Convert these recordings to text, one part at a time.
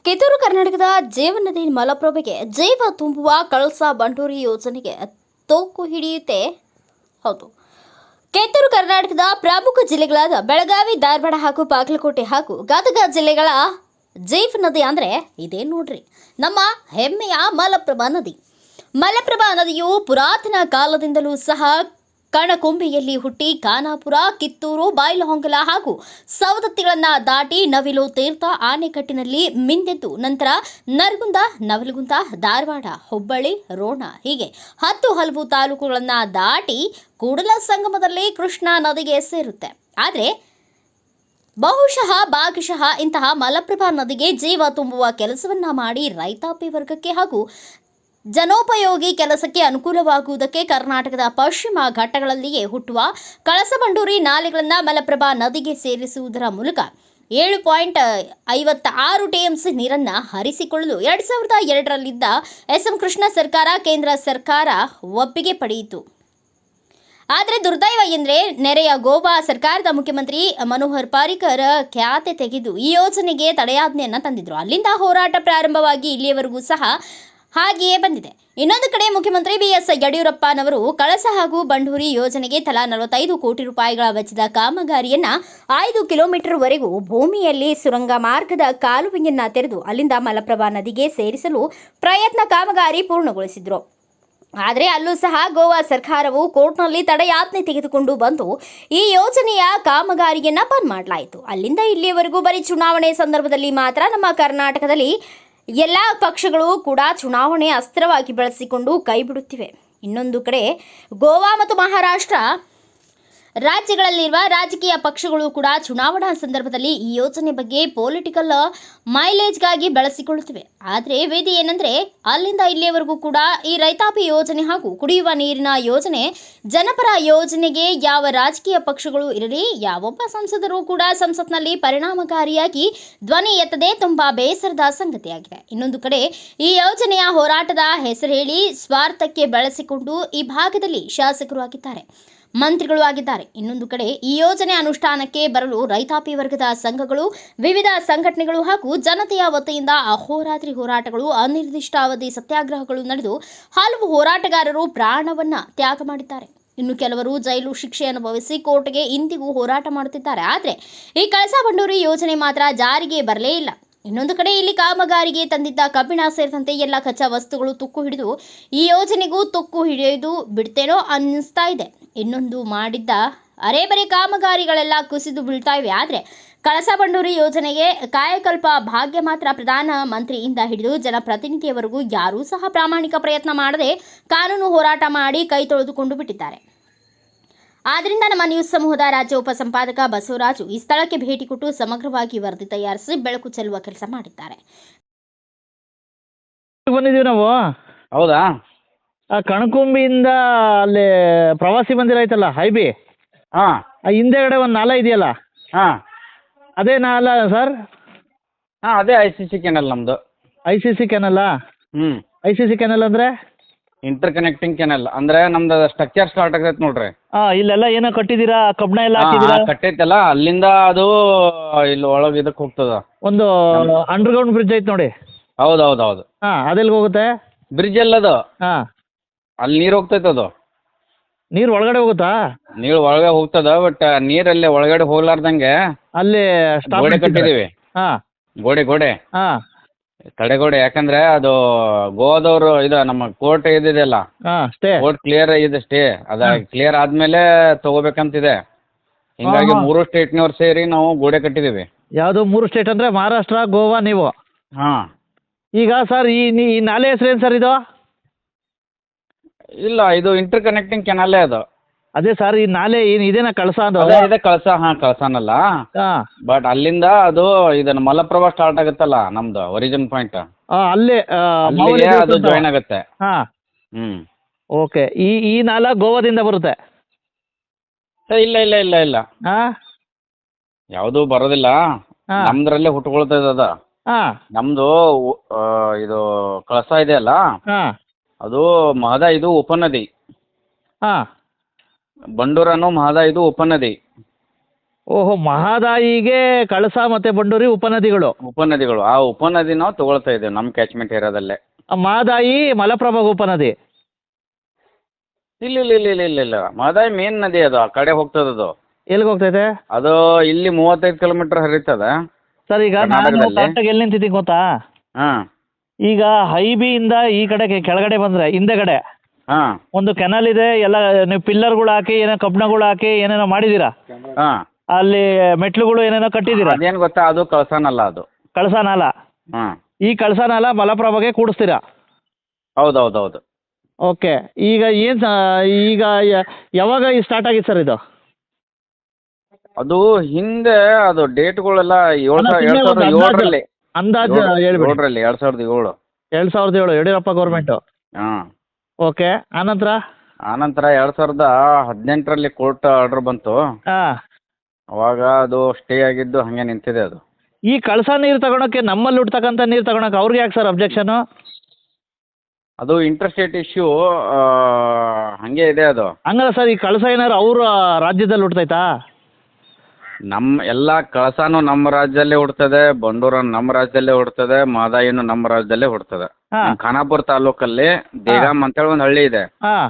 ಕಿತ್ತೂರು ಕರ್ನಾಟಕದ ಜೀವನದಿ ಮಲಪ್ರಭೆಗೆ ಜೀವ ತುಂಬುವ ಕಳಸಾ ಬಂಡೂರಿ ಯೋಜನೆಗೆ ತೋಕು ಹಿಡಿಯುತ್ತೆ. ಹೌದು, ಕಿತ್ತೂರು ಕರ್ನಾಟಕದ ಪ್ರಮುಖ ಜಿಲ್ಲೆಗಳಾದ ಬೆಳಗಾವಿ, ಧಾರವಾಡ ಹಾಗೂ ಬಾಗಲಕೋಟೆ ಹಾಗೂ ಗದಗ ಜಿಲ್ಲೆಗಳ ಜೀವನದಿ ಅಂದರೆ ಇದೇ ನೋಡ್ರಿ, ನಮ್ಮ ಹೆಮ್ಮೆಯ ಮಲಪ್ರಭಾ ನದಿ. ಮಲಪ್ರಭಾ ನದಿಯು ಪುರಾತನ ಕಾಲದಿಂದಲೂ ಸಹ ಕಣಕೊಂಬೆಯಲ್ಲಿ ಹುಟ್ಟಿ ಖಾನಾಪುರ, ಕಿತ್ತೂರು, ಬೈಲಹೊಂಗಲ ಹಾಗೂ ಸವದತ್ತಿಗಳನ್ನು ದಾಟಿ ನವಿಲು ತೀರ್ಥ ಆಣೆಕಟ್ಟಿನಲ್ಲಿ ಮಿಂದೆದ್ದು ನಂತರ ನರಗುಂದ, ನವಲಗುಂದ, ಧಾರವಾಡ, ಹುಬ್ಬಳ್ಳಿ, ರೋಣ ಹೀಗೆ 10 ಹಲವು ತಾಲೂಕುಗಳನ್ನು ದಾಟಿ ಕೂಡಲ ಸಂಗಮದಲ್ಲಿ ಕೃಷ್ಣಾ ನದಿಗೆ ಸೇರುತ್ತೆ. ಆದರೆ ಭಾಗಶಃ ಇಂತಹ ಮಲಪ್ರಭಾ ನದಿಗೆ ಜೀವ ತುಂಬುವ ಕೆಲಸವನ್ನ ಮಾಡಿ ರೈತಾಪಿ ವರ್ಗಕ್ಕೆ ಹಾಗೂ ಜನೋಪಯೋಗಿ ಕೆಲಸಕ್ಕೆ ಅನುಕೂಲವಾಗುವುದಕ್ಕೆ ಕರ್ನಾಟಕದ ಪಶ್ಚಿಮ ಘಟ್ಟಗಳಲ್ಲಿಯೇ ಹುಟ್ಟುವ ಕಳಸಾ-ಬಂಡೂರಿ ನಾಲೆಗಳನ್ನು ಮಲಪ್ರಭಾ ನದಿಗೆ ಸೇರಿಸುವುದರ ಮೂಲಕ 7.56 ಟಿಎಂಸಿ ನೀರನ್ನು ಹರಿಸಿಕೊಳ್ಳಲು 2002ರಲ್ಲಿದ್ದ ಎಸ್.ಎಂ. ಕೃಷ್ಣ ಸರ್ಕಾರ, ಕೇಂದ್ರ ಸರ್ಕಾರ ಒಪ್ಪಿಗೆ ಪಡೆಯಿತು. ಆದರೆ ದುರ್ದೈವ ಎಂದರೆ ನೆರೆಯ ಗೋವಾ ಸರ್ಕಾರದ ಮುಖ್ಯಮಂತ್ರಿ ಮನೋಹರ್ ಪಾರಿಕರ್ ಖ್ಯಾತೆ ತೆಗೆದು ಈ ಯೋಜನೆಗೆ ತಡೆಯಾಜ್ಞೆಯನ್ನು ತಂದಿದ್ರು. ಅಲ್ಲಿಂದ ಹೋರಾಟ ಪ್ರಾರಂಭವಾಗಿ ಇಲ್ಲಿಯವರೆಗೂ ಸಹ ಹಾಗೆಯೇ ಬಂದಿದೆ. ಇನ್ನೊಂದು ಕಡೆ ಮುಖ್ಯಮಂತ್ರಿ ಬಿ.ಎಸ್. ಯಡಿಯೂರಪ್ಪನವರು ಕಳಸಾ ಹಾಗೂ ಬಂಡೂರಿ ಯೋಜನೆಗೆ ತಲಾ 45 ಕೋಟಿ ರೂಪಾಯಿಗಳ ವೆಚ್ಚದ ಕಾಮಗಾರಿಯನ್ನ 5 ಕಿಲೋಮೀಟರ್ವರೆಗೂ ಭೂಮಿಯಲ್ಲಿ ಸುರಂಗ ಮಾರ್ಗದ ಕಾಲುವೆಯನ್ನ ತೆರೆದು ಅಲ್ಲಿಂದ ಮಲಪ್ರಭಾ ನದಿಗೆ ಸೇರಿಸಲು ಪ್ರಯತ್ನ ಕಾಮಗಾರಿ ಪೂರ್ಣಗೊಳಿಸಿದ್ರು. ಆದರೆ ಅಲ್ಲೂ ಸಹ ಗೋವಾ ಸರ್ಕಾರವು ಕೋರ್ಟ್ನಲ್ಲಿ ತಡೆಯಾಜ್ಞೆ ತೆಗೆದುಕೊಂಡು ಬಂದು ಈ ಯೋಜನೆಯ ಕಾಮಗಾರಿಯನ್ನ ಬಂದ್ ಮಾಡಲಾಯಿತು. ಅಲ್ಲಿಂದ ಇಲ್ಲಿಯವರೆಗೂ ಬರೀ ಚುನಾವಣೆ ಸಂದರ್ಭದಲ್ಲಿ ಮಾತ್ರ ನಮ್ಮ ಕರ್ನಾಟಕದಲ್ಲಿ ಎಲ್ಲ ಪಕ್ಷಗಳು ಕೂಡ ಚುನಾವಣೆ ಅಸ್ತ್ರವಾಗಿ ಬಳಸಿಕೊಂಡು ಕೈಬಿಡುತ್ತಿವೆ. ಇನ್ನೊಂದು ಕಡೆ ಗೋವಾ ಮತ್ತು ಮಹಾರಾಷ್ಟ್ರ ರಾಜ್ಯಗಳಲ್ಲಿರುವ ರಾಜಕೀಯ ಪಕ್ಷಗಳು ಕೂಡ ಚುನಾವಣಾ ಸಂದರ್ಭದಲ್ಲಿ ಈ ಯೋಜನೆ ಬಗ್ಗೆ ಪೊಲಿಟಿಕಲ್ ಮೈಲೇಜ್ಗಾಗಿ ಬಳಸಿಕೊಳ್ಳುತ್ತಿವೆ. ಆದರೆ ವೇದಿ ಏನಂದರೆ ಅಲ್ಲಿಂದ ಇಲ್ಲಿಯವರೆಗೂ ಕೂಡ ಈ ರೈತಾಪಿ ಯೋಜನೆ ಹಾಗೂ ಕುಡಿಯುವ ನೀರಿನ ಯೋಜನೆ, ಜನಪರ ಯೋಜನೆಗೆ ಯಾವ ರಾಜಕೀಯ ಪಕ್ಷಗಳು ಇರಲಿ, ಯಾವೊಬ್ಬ ಸಂಸದರು ಕೂಡ ಸಂಸತ್ನಲ್ಲಿ ಪರಿಣಾಮಕಾರಿಯಾಗಿ ಧ್ವನಿ ಎತ್ತದೇ ತುಂಬಾ ಬೇಸರದ ಸಂಗತಿಯಾಗಿದೆ. ಇನ್ನೊಂದು ಕಡೆ ಈ ಯೋಜನೆಯ ಹೋರಾಟದ ಹೆಸರು ಹೇಳಿ ಸ್ವಾರ್ಥಕ್ಕೆ ಬಳಸಿಕೊಂಡು ಈ ಭಾಗದಲ್ಲಿ ಶಾಸಕರು ಆಗಿದ್ದಾರೆ, ಮಂತ್ರಿಗಳು ಆಗಿದ್ದಾರೆ. ಇನ್ನೊಂದು ಕಡೆ ಈ ಯೋಜನೆ ಅನುಷ್ಠಾನಕ್ಕೆ ಬರಲು ರೈತಾಪಿ ವರ್ಗದ ಸಂಘಗಳು, ವಿವಿಧ ಸಂಘಟನೆಗಳು ಹಾಗೂ ಜನತೆಯ ವತಿಯಿಂದ ಅಹೋರಾತ್ರಿ ಹೋರಾಟಗಳು, ಅನಿರ್ದಿಷ್ಟಾವಧಿ ಸತ್ಯಾಗ್ರಹಗಳು ನಡೆದು ಹಲವು ಹೋರಾಟಗಾರರು ಪ್ರಾಣವನ್ನ ತ್ಯಾಗ ಮಾಡಿದ್ದಾರೆ. ಇನ್ನು ಕೆಲವರು ಜೈಲು ಶಿಕ್ಷೆ ಅನುಭವಿಸಿ ಕೋರ್ಟ್ಗೆ ಇಂದಿಗೂ ಹೋರಾಟ ಮಾಡುತ್ತಿದ್ದಾರೆ. ಆದರೆ ಈ ಕಳಸಾ ಬಂಡೂರಿ ಯೋಜನೆ ಮಾತ್ರ ಜಾರಿಗೆ ಬರಲೇ ಇಲ್ಲ. ಇನ್ನೊಂದು ಕಡೆ ಇಲ್ಲಿ ಕಾಮಗಾರಿಗೆ ತಂದಿದ್ದ ಕಬ್ಬಿಣ ಸೇರಿದಂತೆ ಎಲ್ಲ ಕಚ್ಚಾ ವಸ್ತುಗಳು ತುಕ್ಕು ಹಿಡಿದು ಈ ಯೋಜನೆಗೂ ತುಕ್ಕು ಹಿಡಿಯೋದು ಬಿಡ್ತೇನೋ ಅನ್ನಿಸ್ತಾ ಇದೆ. ಇನ್ನೊಂದು ಮಾಡಿದ್ದ ಅರೆಬರೆ ಕಾಮಗಾರಿಗಳೆಲ್ಲ ಕುಸಿದು ಬೀಳ್ತಾ ಇವೆ. ಆದರೆ ಕಳಸಾ ಬಂಡೂರಿ ಯೋಜನೆಗೆ ಕಾಯಕಲ್ಪ ಭಾಗ್ಯ ಮಾತ್ರ ಪ್ರಧಾನ ಮಂತ್ರಿಯಿಂದ ಹಿಡಿದು ಜನಪ್ರತಿನಿಧಿಯವರೆಗೂ ಯಾರೂ ಸಹ ಪ್ರಾಮಾಣಿಕ ಪ್ರಯತ್ನ ಮಾಡದೆ ಕಾನೂನು ಹೋರಾಟ ಮಾಡಿ ಕೈ ತೊಳೆದುಕೊಂಡು ಬಿಟ್ಟಿದ್ದಾರೆ. ಆದ್ದರಿಂದ ನಮ್ಮ ನ್ಯೂಸ್ ಸಮೂಹದ ರಾಜ್ಯ ಉಪಸಂಪಾದಕ ಬಸವರಾಜು ಈ ಸ್ಥಳಕ್ಕೆ ಭೇಟಿ ಕೊಟ್ಟು ಸಮಗ್ರವಾಗಿ ವರದಿ ತಯಾರಿಸಿ ಬೆಳಕು ಚೆಲ್ಲುವ ಕೆಲಸ ಮಾಡಿದ್ದಾರೆ. ಬಂದಿದ್ದೀವಿ ನಾವು. ಹೌದಾ? ಕಣಕುಂಬಿಯಿಂದ ಅಲ್ಲಿ ಪ್ರವಾಸಿ ಮಂದಿರ ಐತಲ್ಲ, ಹೈಬಿ, ಹಾಂ ಹಿಂದೆಗಡೆ ಒಂದು ನಾಲ ಇದೆಯಲ್ಲ, ಹಾಂ ಅದೇ ನಾಲ ಸರ್? ಹಾಂ, ಅದೇ ICC ಕೆನಲ್ ನಮ್ಮದು. ICC ಕೆನಲ್ಲ? ಹ್ಞೂ. ICC ಕೆನಲ್ ಅಂದರೆ ಇಂಟರ್ ಕನೆಕ್ಟಿಂಗ್ ಕೆನಲ್ ಅಂದರೆ ನಮ್ದು ಸ್ಟ್ರಕ್ಚರ್ ಸ್ಟಾರ್ಟ್ ಆಗೈತೆ ನೋಡ್ರಿ. ಇಲ್ಲೆಲ್ಲ ಏನೋ ಕಟ್ಟಿದ್ದೀರಾ, ಕಬ್ಬಣ ಎಲ್ಲ ಹಾಕಿದ್ದೀರಾ? ಕಟ್ಟೈತಲ್ಲ, ಅಲ್ಲಿಂದ ಅದು ಇಲ್ಲಿ ಒಳಗೆ ಇದಕ್ಕೆ ಹೋಗ್ತದ. ಒಂದು ಅಂಡರ್ಗ್ರೌಂಡ್ ಬ್ರಿಡ್ಜ್ ಐತೆ ನೋಡಿ. ಹೌದು ಹೌದು ಹೌದು. ಹಾಂ, ಅದೆಲ್ಲಿಗೆ ಹೋಗುತ್ತೆ? ಬ್ರಿಡ್ಜ್ ಎಲ್ಲದು, ಹಾಂ, ಅಲ್ಲಿ ನೀರು ಹೋಗ್ತೈತೆ. ಅದು ನೀರು ಒಳಗಡೆ ಹೋಗುತ್ತಾ? ನೀರು ಒಳಗೆ ಹೋಗ್ತದ, ಬಟ್ ನೀರಲ್ಲಿ ಒಳಗಡೆ ಹೋಗ್ಲಾರ್ದಂಗೆ ಅಲ್ಲಿ ಗೋಡೆ ಕಟ್ಟಿದ್ದೀವಿ. ಹಾಂ, ಗೋಡೆ ಹಾಂ, ತಡೆಗೋಡೆ. ಯಾಕಂದ್ರೆ ಅದು ಗೋವಾದವರು ಇದು ನಮ್ಮ ಕೋರ್ಟ್ ಇದಿದೆಯಲ್ಲ, ಹಾಂ, ಸ್ಟೇ ಕೋರ್ಟ್ ಕ್ಲಿಯರ್ ಇದೆ, ಸ್ಟೇ ಅದ ಕ್ಲಿಯರ್ ಆದ್ಮೇಲೆ ತಗೋಬೇಕಂತಿದೆ. ಹಿಂಗಾಗಿ 3 ಸ್ಟೇಟ್ನವ್ರು ಸೇರಿ ನಾವು ಗೋಡೆ ಕಟ್ಟಿದ್ದೀವಿ. ಯಾವುದು 3 ಸ್ಟೇಟ್ ಅಂದರೆ? ಮಹಾರಾಷ್ಟ್ರ, ಗೋವಾ, ನೀವು. ಹಾಂ. ಈಗ ಸರ್ ಈ ನಾಲೆ ಹೆಸರು ಏನು ಸರ್ ಇದು? ಇಲ್ಲ, ಇದು ಇಂಟರ್ ಕನೆಕ್ಟಿಂಗ್ ಕೆನಾಲೇ ಅದು. ಅದೇ ಸರ್, ಈ ನಾಲೆ ಏನು ಇದೇನಾ ಕಳಸಾ ಅದು? ಇದೆ ಕಳಸಾ. ಹಾಂ, ಕಳಸಾನಲ್ಲ, ಹಾಂ, ಬಟ್ ಅಲ್ಲಿಂದ ಅದು ಇದನ್ನ ಮಲಪ್ರಭಾ ಸ್ಟಾರ್ಟ್ ಆಗುತ್ತಲ್ಲ, ನಮ್ದು ಒರಿಜಿನ್ ಪಾಯಿಂಟ್ ಅಲ್ಲೇ ಅದು ಜಾಯಿನ್ ಆಗುತ್ತೆ. ಹಾಂ, ಹ್ಞೂ. ಓಕೆ. ಈ ನಾಲ ಗೋವಾದಿಂದ ಬರುತ್ತೆ? ಇಲ್ಲ ಇಲ್ಲ ಇಲ್ಲ ಇಲ್ಲ, ಹಾಂ, ಯಾವುದೂ ಬರೋದಿಲ್ಲ. ನಮ್ದ್ರಲ್ಲೇ ಹುಟ್ಕೊಳ್ತದೆ ಅದು. ಹಾಂ, ನಮ್ಮದು ಇದು ಕಳಸಾ ಇದೆಯಲ್ಲ, ಹಾಂ, ಅದು ಇದು ಉಪನದಿ. ಹಾಂ, ಬಂಡೂರನು ಇದು ಉಪನದಿ. ಓಹೋ, ಮಹಾದಾಯಿಗೆ ಕಳಸ ಮತ್ತು ಬಂಡೂರಿ ಉಪನದಿಗಳು. ಉಪನದಿಗಳು, ಆ ಉಪನದಿ ನಾವು ತಗೊಳ್ತಾ ಇದ್ದೇವೆ ನಮ್ಮ ಕ್ಯಾಚ್ಮೆಂಟ್ ಏರಿಯಾದಲ್ಲೇ. ಮಹಾದಾಯಿ ಮಲಪ್ರಭಾ ಉಪನದಿ. ಇಲ್ಲ ಇಲ್ಲ ಇಲ್ಲ ಇಲ್ಲ ಇಲ್ಲ ಇಲ್ಲ, ಮಹದಾಯಿ ಮೇನ್ ನದಿ ಅದು, ಆ ಕಡೆ ಹೋಗ್ತದೆ ಅದು. ಎಲ್ಲಿಗೆ ಹೋಗ್ತೈತೆ ಅದು ಇಲ್ಲಿ 35 ಕಿಲೋಮೀಟರ್ ಹರಿತದ. ಸರ್? ಈಗ ನಾನು ಕರ್ನಾಟಕದಲ್ಲಿ? ಕರೆಕ್ಟಾಗಿ ಎಲ್ಲಿ ನಿಂತಿದ್ದೀನಿ ಗೊತ್ತಾ? ಹಾಂ ಈಗ ಹೈಬಿಯಿಂದ ಈ ಕಡೆ ಕೆಳಗಡೆ ಬಂದರೆ ಹಿಂದೆಗಡೆ ಹಾಂ ಒಂದು ಕೆನಲ್ ಇದೆ. ಎಲ್ಲ ನೀವು ಪಿಲ್ಲರ್ಗಳು ಹಾಕಿ ಏನೋ ಕಬ್ಬಣಗಳು ಹಾಕಿ ಏನೇನೋ ಮಾಡಿದ್ದೀರಾ, ಹಾಂ. ಅಲ್ಲಿ ಮೆಟ್ಲುಗಳು ಏನೇನೋ ಕಟ್ಟಿದ್ದೀರಾ. ಅದೇನು ಗೊತ್ತಾ, ಅದು ಕಳಸನಲ್ಲ ಅದು. ಕಳಸ ನಾಲ. ಹಾಂ, ಈ ಕಳಸ ನಾಲ ಮಲಪ್ರಭಾಗೆ ಕೂಡಿಸ್ತೀರಾ? ಹೌದು ಹೌದು ಹೌದು. ಓಕೆ. ಈಗ ಏನು ಈಗ ಯಾವಾಗ ಸ್ಟಾರ್ಟ್ ಆಗಿತ್ತು ಸರ್ ಇದು? ಅದು ಹಿಂದೆ ಅದು ಡೇಟ್ಗಳೆಲ್ಲ ಅಲ್ಲ, ಸುಮ್ನೆ ಒಂದು 2007ರಲ್ಲಿ. ಅಂದಾಜು ಹೇಳ್ಬಿಡಿ. 2007. 2007 ಯಡಿಯೂರಪ್ಪ ಗೌರ್ಮೆಂಟು. ಹಾಂ. ಓಕೆ. ಆನಂತರ ಆನಂತರ 2018ರಲ್ಲಿ ಕೋರ್ಟ್ ಆರ್ಡರ್ ಬಂತು. ಹಾಂ. ಅವಾಗ ಅದು ಸ್ಟೇ ಆಗಿದ್ದು ಹಾಗೆ ನಿಂತಿದೆ ಅದು. ಈ ಕಳಸ ನೀರು ತಗೊಳಕ್ಕೆ ನಮ್ಮಲ್ಲಿ ಹುಡ್ತಕ್ಕಂಥ ನೀರು ತಗೊಳಕ್ಕೆ ಅವ್ರಿಗೆ ಯಾಕೆ ಸರ್ ಅಬ್ಜೆಕ್ಷನು? ಅದು ಇಂಟರ್ಸ್ಟೇಟ್ ಇಶ್ಯೂ ಹಾಗೆ ಇದೆ ಅದು. ಹಂಗಲ್ಲ ಸರ್, ಈ ಕಳಸ ಏನಾದ್ರು ಅವ್ರ ರಾಜ್ಯದಲ್ಲಿ ಹುಡ್ತೈತಾ? ನಮ್ಮ ಎಲ್ಲ ಕಳಸಾನು ನಮ್ಮ ರಾಜ್ಯದಲ್ಲೇ ಹುಡ್ತದೆ, ಬಂಡೂರ ನಮ್ಮ ರಾಜ್ಯದಲ್ಲೇ ಹುಡ್ತದೆ, ಮಹದಾಯಿನೂ ನಮ್ಮ ರಾಜ್ಯದಲ್ಲೇ ಹುಡ್ತದೆ. ಹಾಂ. ನಮ್ಮ ಖಾನಾಪುರ ತಾಲೂಕಲ್ಲಿ ದೇಗಾಮ್ ಅಂತೇಳಿ ಒಂದು ಹಳ್ಳಿ ಇದೆ, ಹಾಂ.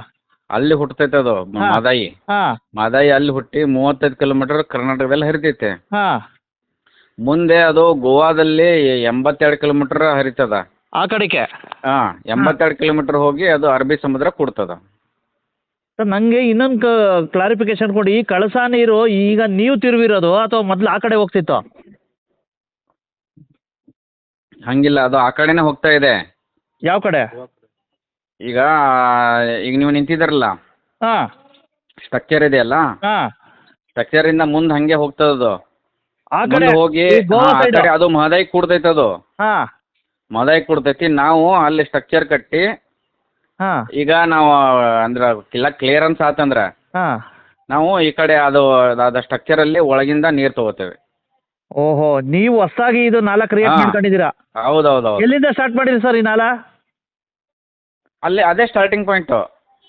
ಅಲ್ಲಿ ಹುಟ್ಟತೈತೆ ಅದು ಮಹದಾಯಿ. ಹಾಂ. ಮಹದಾಯಿ ಅಲ್ಲಿ ಹುಟ್ಟಿ 35 ಕಿಲೋಮೀಟರ್ ಕರ್ನಾಟಕದಲ್ಲಿ ಹರಿತೈತೆ. ಹಾಂ. ಮುಂದೆ ಅದು ಗೋವಾದಲ್ಲಿ 82 ಕಿಲೋಮೀಟರ್ ಹರಿತದ. ಆ ಕಡೆಗೆ. ಹಾಂ, 82 ಕಿಲೋಮೀಟರ್ ಹೋಗಿ ಅದು ಅರಬ್ಬಿ ಸಮುದ್ರ ಕೊಡ್ತದ. ಸರ್, ನನಗೆ ಇನ್ನೊಂದು ಕ್ಲಾರಿಫಿಕೇಶನ್ ಕೊಡಿ. ಈ ಕಳಸ ನೀರು ಈಗ ನೀವು ತಿರುವಿರೋದು ಅಥವಾ ಮೊದಲು ಆ ಕಡೆ ಹೋಗ್ತಿತ್ತು? ಹಂಗಿಲ್ಲ, ಅದು ಆ ಕಡೆನೇ ಹೋಗ್ತಾ ಇದೆ. ಯಾವ ಕಡೆ? ಈಗ ನೀವು ನಿಂತಿದ್ದೀರಲ್ಲ, ಹಾಂ. ಸ್ಟ್ರಕ್ಚರ್ ಇದೆಯಲ್ಲ, ಹಾಂ. ಸ್ಟ್ರಕ್ಚರಿಂದ ಮುಂದೆ ಹಂಗೆ ಹೋಗ್ತದದು. ಆ ಕಡೆ ಮುಂದೆ ಹೋಗಿ ಈ ಗೋವಾ ಆ side. ಕಡೆ ಅದು ಮಹದಾಯಿ ಕೂಡ್ತೈತೆ. ಅದು ಹಾಂ. ಮಹದಾಯಿ ಕೂಡ್ತೈತಿ. ನಾವು ಅಲ್ಲಿ ಸ್ಟ್ರಕ್ಚರ್ ಕಟ್ಟಿ ಹಾಂ. ಈಗ ನಾವು ಅಂದ್ರೆ ಎಲ್ಲ ಕ್ಲಿಯರೆನ್ಸ್ ಆತಂದ್ರೆ ಹಾಂ. ನಾವು ಈ ಕಡೆ ಅದು ಸ್ಟ್ರಕ್ಚರಲ್ಲಿ ಒಳಗಿಂದ ನೀರು ತಗೋತೇವೆ. ಓಹೋ, ನೀವು ಹೊಸದಾಗಿ ಇದು ನಾಲ ಕ್ರಿಯೇಟ್ ಹಾಂ. ಮಾಡ್ಕೊಂಡಿದ್ದೀರಾ? ಹೌದೌದು. ಎಲ್ಲಿಂದ ಸ್ಟಾರ್ಟ್ ಮಾಡಿದ್ರಿ ಸರ್ ಈ ನಾಲ? ಅಲ್ಲಿ ಅದೇ ಸ್ಟಾರ್ಟಿಂಗ್ ಪಾಯಿಂಟು.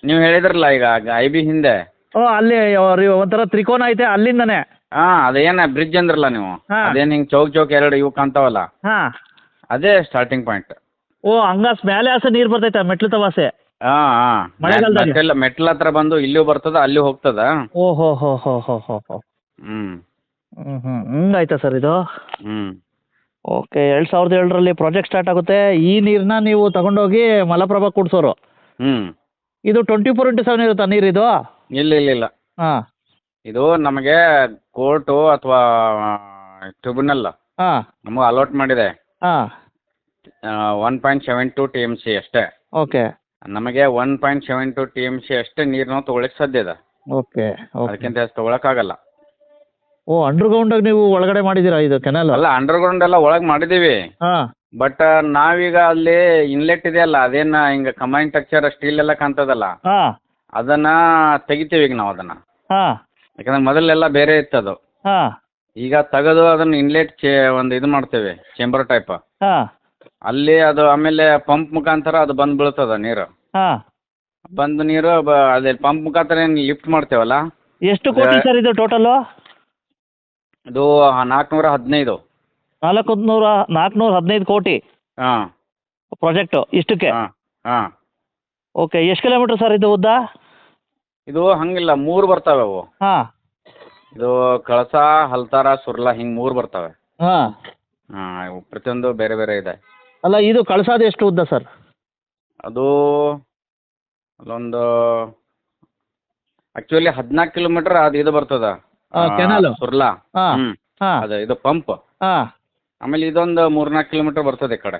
ನೀವು ಹೇಳಿದ್ರಲ್ಲ ಈಗ IB ಹಿಂದೆ. ಓ, ಅಲ್ಲಿ ಒಂಥರ ತ್ರಿಕೋನ ಐತೆ, ಅಲ್ಲಿಂದನೇ? ಹಾಂ, ಅದೇನ ಬ್ರಿಡ್ಜ್ ಅಂದ್ರಲ್ಲ ನೀವು, ಹಾಂ. ಅದೇನು ಹಿಂಗೆ ಚೌಕ್ ಎರಡು ಇವು ಕಾಣ್ತಾವಲ್ಲ, ಹಾಂ. ಅದೇ ಸ್ಟಾರ್ಟಿಂಗ್ ಪಾಯಿಂಟ್. ಓ, ಹಂಗಾಸ್ ಮೇಲೆ ಆಸೆ ನೀರು ಬರ್ತೈತೆ, ಮೆಟ್ಲು ತವಾಸೆ? ಹಾಂ ಹಾಂ. ಮಳೆಗಾಲದಲ್ಲಿ? ಮೆಟ್ಲ ಹತ್ರ ಬಂದು ಇಲ್ಲೂ ಬರ್ತದ, ಅಲ್ಲಿ ಹೋಗ್ತದ. ಓಹೋ ಹೋ ಹೋ ಹೋ ಹೋ ಹೋ. ಹ್ಞೂ ಹಿಂಗಾಯ್ತಾ ಸರ್ ಇದು? ಹ್ಞೂ. ಓಕೆ. 2007ರಲ್ಲಿ ಪ್ರಾಜೆಕ್ಟ್ ಸ್ಟಾರ್ಟ್ ಆಗುತ್ತೆ. ಈ ನೀರನ್ನ ನೀವು ತಗೊಂಡೋಗಿ ಮಲಪ್ರಭಾ ಕೂಡ್ಸೋರು. ಹ್ಞೂ. ಇದು 24/7 ಇರುತ್ತಾ ನೀರಿದು? ಇಲ್ಲ ಇಲ್ಲ ಇಲ್ಲ, ಹಾಂ. ಇದು ನಮಗೆ ಕೋರ್ಟು ಅಥವಾ ಟ್ರಿಬ್ಯುನಲ್ ಹಾಂ. ನಮಗೆ ಅಲಾಟ್ ಮಾಡಿದೆ ಹಾಂ. 1.72 TMC ಅಷ್ಟೇ. ಓಕೆ. ನಮಗೆ 1.72 TMC ಅಷ್ಟೇ ನೀರು ನಾವು ತೊಗೊಳಕ್ಕೆ ಸಾಧ್ಯ ಇದೆ. ಓಕೆ. ಅದಕ್ಕಿಂತ ಹೆಚ್ಚು ತೊಗೊಳಕ್ಕಾಗಲ್ಲ. ಓ, ಅಂಡರ್ಗ್ರೌಂಡಾಗಿ ನೀವು ಒಳಗಡೆ ಮಾಡಿದ್ದೀರಾ ಇದು ಕೆನಲ್? ಅಲ್ಲ, ಅಂಡರ್ಗ್ರೌಂಡ್ ಎಲ್ಲ ಒಳಗೆ ಮಾಡಿದ್ದೀವಿ. ಹಾಂ. ಬಟ್ ನಾವೀಗ ಅಲ್ಲಿ ಇನ್ಲೆಟ್ ಇದೆಯಲ್ಲ, ಅದೇನು ಹಿಂಗೆ ಕಂಬೈನ್ ಸ್ಟ್ರಕ್ಚರ್ ಸ್ಟೀಲ್ ಎಲ್ಲ ಕಾಣ್ತದಲ್ಲ, ಹಾಂ. ಅದನ್ನು ತೆಗಿತೀವಿ ಈಗ ನಾವು ಅದನ್ನು. ಹಾಂ. ಯಾಕಂದ್ರೆ ಮೊದಲೆಲ್ಲ ಬೇರೆ ಇತ್ತದು. ಹಾಂ. ಈಗ ತೆಗೆದು ಅದನ್ನು ಇನ್ಲೆಟ್ ಒಂದು ಇದು ಮಾಡ್ತೇವೆ, ಚೇಂಬರ್ ಟೈಪ್. ಹಾಂ. ಅಲ್ಲಿ ಅದು ಆಮೇಲೆ ಪಂಪ್ ಮುಖಾಂತರ ಅದು ಬಂದು ಬೀಳ್ತದ ನೀರು. ಹಾಂ. ಬಂದು ನೀರು ಅದೇ ಪಂಪ್ ಮುಖಾಂತರ ಏನು ಲಿಫ್ಟ್ ಮಾಡ್ತೇವಲ್ಲ. ಎಷ್ಟು ಕೋಟಿ ಸರ್ ಇದು ಟೋಟಲು? ಇದು 415. 415 ಕೋಟಿ ಹಾಂ. ಪ್ರಾಜೆಕ್ಟು ಇಷ್ಟಕ್ಕೆ? ಹಾಂ ಹಾಂ. ಓಕೆ. ಎಷ್ಟು ಕಿಲೋಮೀಟ್ರ್ ಸರ್ ಇದು ಉದ್ದ? ಇದು ಹಂಗಿಲ್ಲ, 3 ಬರ್ತವೆ ಅವು. ಹಾಂ. ಇದು ಕಳಸ, ಹಲ್ತಾರ, ಸುರ್ಲಾ ಹಿಂಗೆ 3 ಬರ್ತವೆ. ಹಾಂ. ಹಾಂ, ಪ್ರತಿಯೊಂದು ಬೇರೆ ಬೇರೆ ಇದೆ. ಅಲ್ಲ, ಇದು ಕಳಸಾದ ಎಷ್ಟು ಉದ್ದ ಸರ್? ಅದು ಅಲ್ಲೊಂದು ಆ್ಯಕ್ಚುಲಿ 14 ಕಿಲೋಮೀಟರ್ ಅದು ಇದು ಬರ್ತದ, ಕೆನಾಲು? ಸುರ್ಲಾ. ಹಾಂ. ಹ್ಞೂ. ಹಾಂ. ಅದು ಇದು ಪಂಪ್. ಹಾಂ. ಆಮೇಲೆ ಇದೊಂದು 3-4 ಕಿಲೋಮೀಟರ್ ಬರ್ತದೆ ಈ ಕಡೆ.